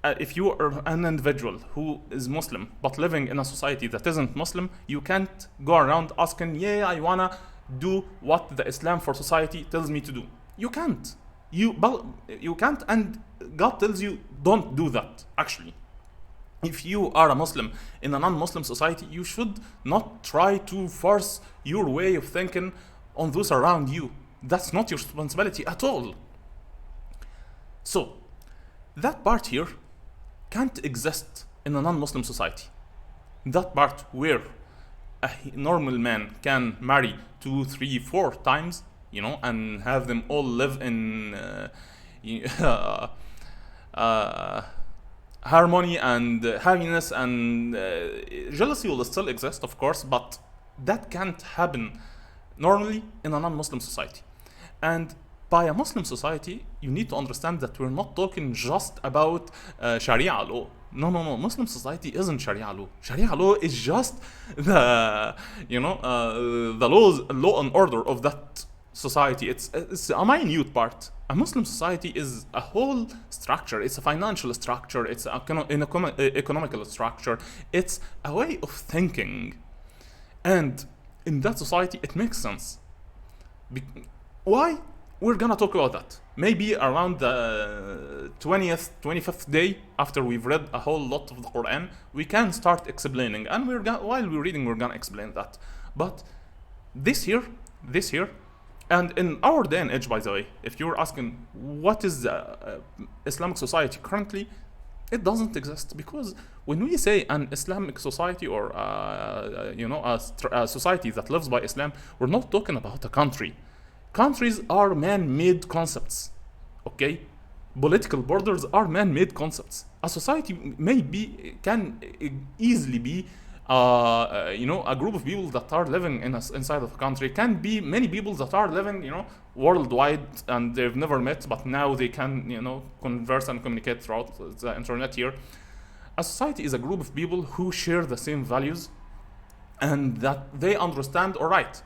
if you are an individual who is Muslim but living in a society that isn't Muslim, you can't go around asking, I wanna do what the Islam for society tells me to do. You can't. You can't, and God tells you don't do that, actually. If you are a Muslim in a non-Muslim society, you should not try to force your way of thinking on those around you. That's not your responsibility at all. So, that part here can't exist in a non-Muslim society. That part where a normal man can marry 2, 3, 4 times, and have them all live in harmony and happiness, and jealousy will still exist, of course, but that can't happen normally in a non-Muslim society. And by a Muslim society, you need to understand that we're not talking just about Sharia law. No. Muslim society isn't Sharia law. Sharia law is just the law and order of that society. It's a minute part. A Muslim society is a whole structure. It's a financial structure. It's an economical structure. It's a way of thinking. And in that society, it makes sense. Why? we're gonna talk about that. Maybe around the 20th, 25th day after we've read a whole lot of the Quran, we can start explaining. And while we're reading, we're gonna explain that. But this year, and in our day and age, by the way, if you're asking what is the Islamic society currently, it doesn't exist, because when we say an Islamic society or a society that lives by Islam, we're not talking about a country. Countries are man-made concepts, okay? Political borders are man-made concepts. A society can easily be a group of people that are living inside of a country. Can be many people that are living, worldwide, and they've never met, but now they can, converse and communicate throughout the internet here. A society is a group of people who share the same values, and that they understand, all right,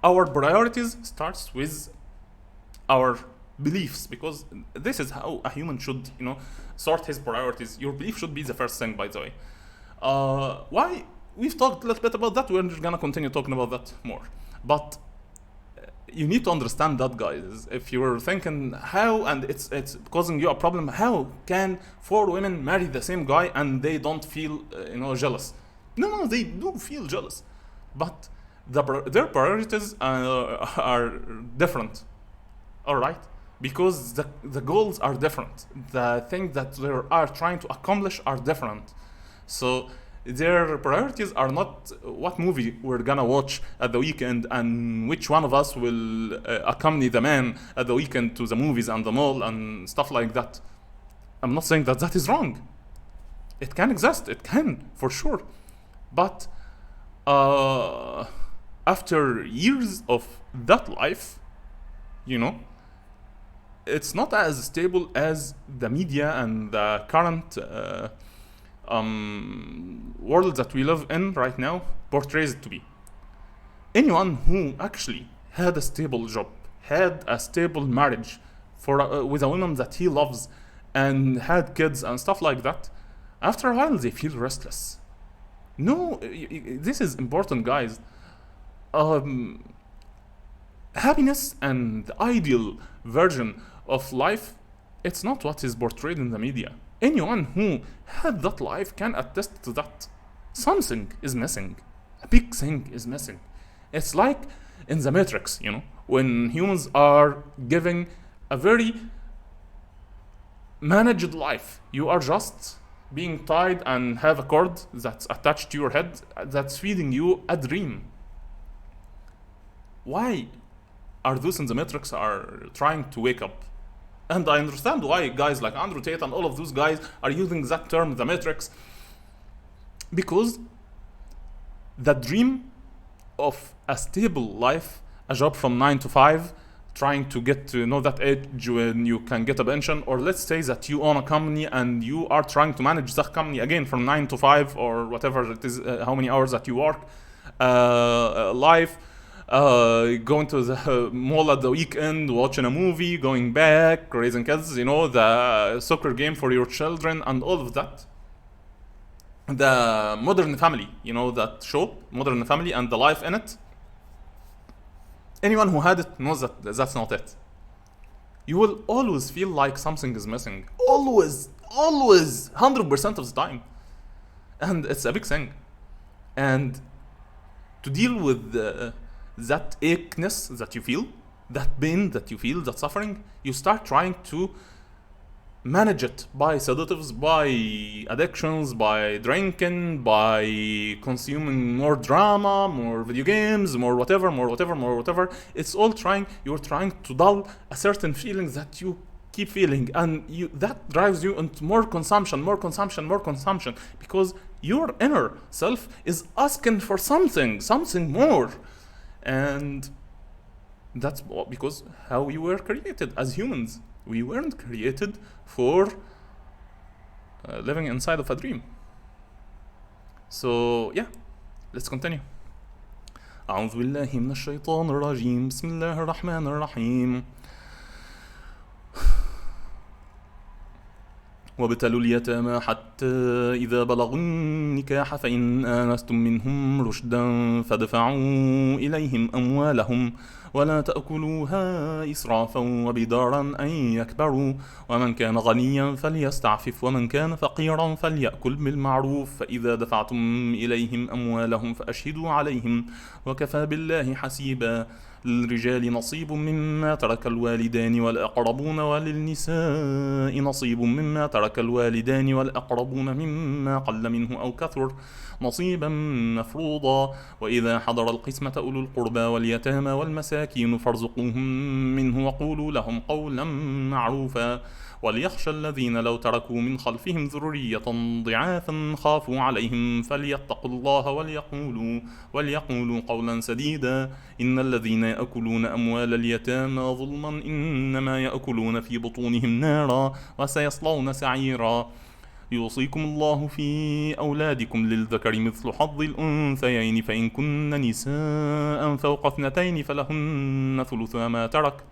our priorities starts with our beliefs, because this is how a human should, sort his priorities. Your belief should be the first thing, by the way. Why? We've talked a little bit about that. We're gonna continue talking about that more. But you need to understand that, guys. If you're thinking how, and it's causing you a problem, how can 4 women marry the same guy and they don't feel, jealous? No, they do feel jealous. But their priorities are different. All right? Because the goals are different. The things that they are trying to accomplish are different. So their priorities are not what movie we're gonna watch at the weekend and which one of us will accompany the man at the weekend to the movies and the mall and stuff like that. I'm not saying that is wrong. It can exist. It can, for sure. But after years of that life, it's not as stable as the media and the current world that we live in right now portrays it to be. Anyone who actually had a stable job, had a stable marriage with a woman that he loves, and had kids and stuff like that, after a while they feel restless. No, this is important, guys. Happiness and the ideal version of life, it's not what is portrayed in the media. Anyone who had that life can attest to that. Something is missing. A big thing is missing. It's like in the Matrix, when humans are giving a very managed life. You are just being tied and have a cord that's attached to your head that's feeding you a dream. Why are those in the Matrix are trying to wake up? And I understand why guys like Andrew Tate and all of those guys are using that term, the Matrix, because the dream of a stable life, a job from 9 to 5, trying to get to that age when you can get a pension, or let's say that you own a company and you are trying to manage that company again from 9 to 5 or whatever it is, how many hours that you work, life. Going to the mall at the weekend, watching a movie, going back, raising kids, the soccer game for your children, and all of that. The Modern Family, that show, Modern Family, and the life in it. Anyone who had it knows that that's not it. You will always feel like something is missing. Always, 100% of the time. And it's a big thing. And to deal with that acheness that you feel, that pain that you feel, that suffering, you start trying to manage it by sedatives, by addictions, by drinking, by consuming more drama, more video games, more whatever. It's all you're trying to dull a certain feeling that you keep feeling, and that drives you into more consumption, because your inner self is asking for something more. And that's because how we were created as humans. We weren't created for living inside of a dream. So yeah, let's continue. أعوذ بالله من الشيطان الرجيم. بسم الله الرحمن الرحيم. وابتلوا اليتامى حتى إذا بلغوا النكاح فإن آنستم منهم رشدا فادفعوا إليهم أموالهم ولا تأكلوها إسرافا وبدارا أن يكبروا ومن كان غنيا فليستعفف ومن كان فقيرا فليأكل بالمعروف فإذا دفعتم إليهم أموالهم فأشهدوا عليهم وكفى بالله حسيبا للرجال نصيب مما ترك الوالدان والأقربون وللنساء نصيب مما ترك الوالدان والأقربون مما قل منه أو كثر نصيبا مفروضا وإذا حضر القسمة أولو القربى واليتامى والمساكين فارزقوهم منه وقولوا لهم قولا معروفا وليخشى الذين لو تركوا من خلفهم ذرية ضعافا خافوا عليهم فليتقوا الله وليقولوا قولا سديدا إن الذين يأكلون أموال اليتامى ظلما إنما يأكلون في بطونهم نارا وسيصلون سعيرا يوصيكم الله في أولادكم للذكر مثل حظ الأنثيين فإن كن نساء فوق 2 فلهن ثلث ما ترك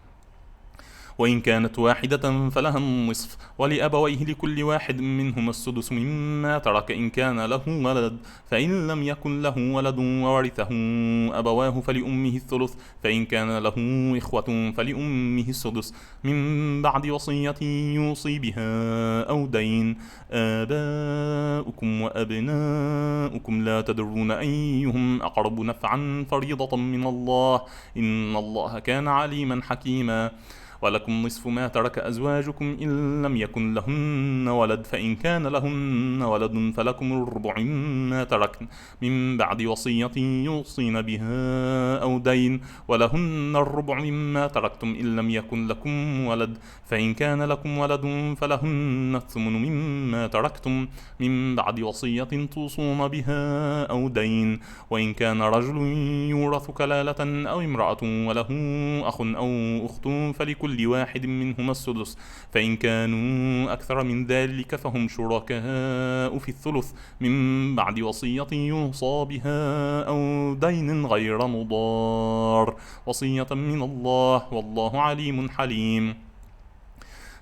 وإن كانت واحدة فلها النصف ولأبويه لكل واحد منهما السدس مما ترك إن كان له ولد فإن لم يكن له ولد وورثه أبواه فلأمه الثلث فإن كان له إخوة فلأمه السدس من بعد وصية يوصي بها أو دين آباؤكم وأبناؤكم لا تدرون أيهم أقرب نفعا فريضة من الله إن الله كان عليما حكيما ولكم نصف ما ترك أزواجكم إن لم يكن لهن ولد فإن كان لهن ولد فلكم الربع مما تركن من بعد وصية يوصين بها أو دين ولهن الربع مما تركتم إن لم يكن لكم ولد فإن كان لكم ولد فلهن الثمن مما تركتم من بعد وصية توصون بها أو دين وإن كان رجل يورث كلالة أو امرأة وله أخ أو أخت فلكل واحد منهما السدس فإن كانوا أكثر من ذلك فهم شركاء في الثلث من بعد وصية يوصى بها أو دين غير مضار وصية من الله والله عليم حليم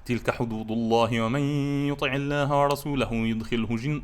تلك حدود الله ومن يطع الله ورسوله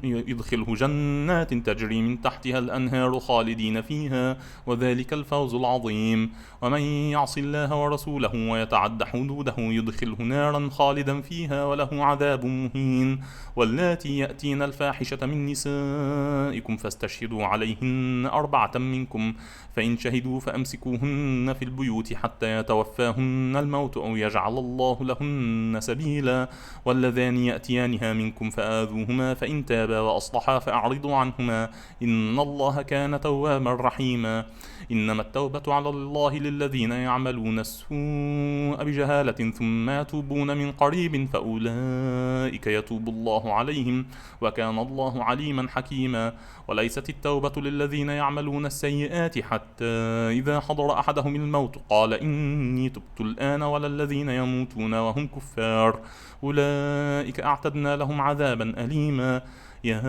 يدخله جنات تجري من تحتها الأنهار خالدين فيها وذلك الفوز العظيم ومن يعص الله ورسوله ويتعد حدوده يدخله نارا خالدا فيها وله عذاب مهين واللاتي يأتين الفاحشة من نسائكم فاستشهدوا عليهن 4 منكم فإن شهدوا فأمسكوهن في البيوت حتى يتوفاهن الموت أو يجعل الله لهن سبيلا واللذان يأتيانها منكم فآذوهما فإن تابا وأصلحا فأعرضوا عنهما إن الله كان توابا رحيما إنما التوبة على الله للذين يعملون السوء بجهالة ثم يتوبون من قريب فأولئك يتوب الله عليهم وكان الله عليما حكيما وليست التوبة للذين يعملون السيئات حتى إذا حضر أحدهم الموت قال إني تبت الآن ولا الذين يموتون وهم كفار أولئك أعتدنا لهم عذابا أليما يا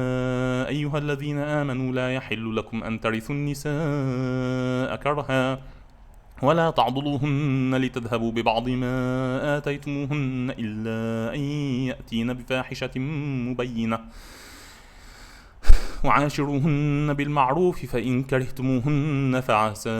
أيها الذين آمنوا لا يحل لكم أن ترثوا النساء كرها ولا تعضلوهن لتذهبوا ببعض ما آتيتموهن إلا أن يأتين بفاحشة مبينة وعاشروهن بالمعروف فإن كرهتموهن فعسى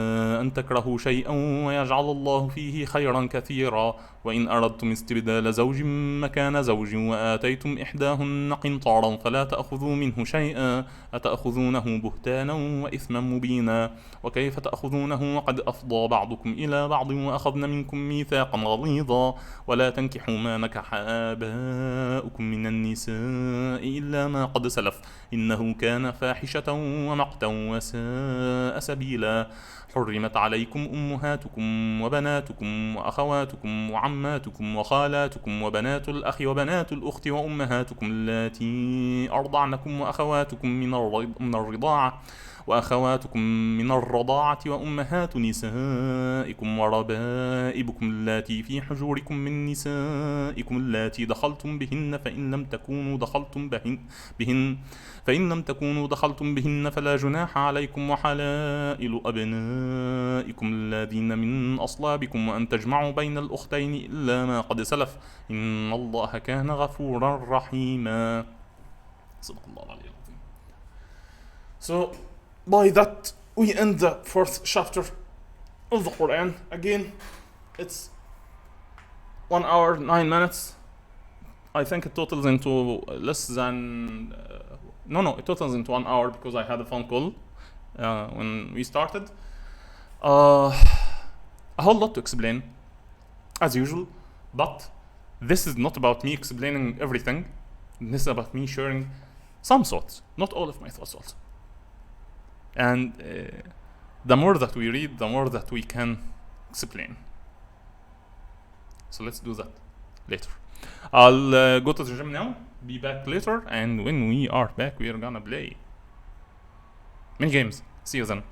أن تكرهوا شيئا ويجعل الله فيه خيرا كثيرا وإن أردتم استبدال زوج مكان زوج وآتيتم إحداهن قنطارا فلا تأخذوا منه شيئا أتأخذونه بهتانا وإثما مبينا وكيف تأخذونه وقد أفضى بعضكم إلى بعض وأخذن منكم ميثاقا غليظا ولا تنكحوا ما نكح آباؤكم من النساء إلا ما قد سلف إنه كان فاحشة ومقتا وساء سبيلا حرمت عليكم أمهاتكم وبناتكم وأخواتكم وعماتكم وخالاتكم وبنات الأخ وبنات الأخت وأمهاتكم اللاتي أرضعنكم وأخواتكم من الرضاعة وأمهات نسائكم وربائبكم اللاتي في حجوركم من نسائكم اللاتي دخلتم بهن فإن لم تكونوا دخلتم بهن فلا جناح عليكم وحلائل أبنائكم الذين من أصلابكم وأن تجمعوا بين الأختين إلا ما قد سلف إن الله كان غفورا رحيما. صدق الله العلي العظيم. So by that we end the 4th chapter of the Quran. Again, it's 1 hour 9 minutes. I think it totals into less than no, it totals into 1 hour because I had a phone call when we started. A whole lot to explain, as usual, but this is not about me explaining everything. This is about me sharing some thoughts, not all of my thoughts also. And the more that we read, the more that we can explain. So let's do that later. I'll go to the gym now, be back later, and when we are back, we are gonna play many games. See you then.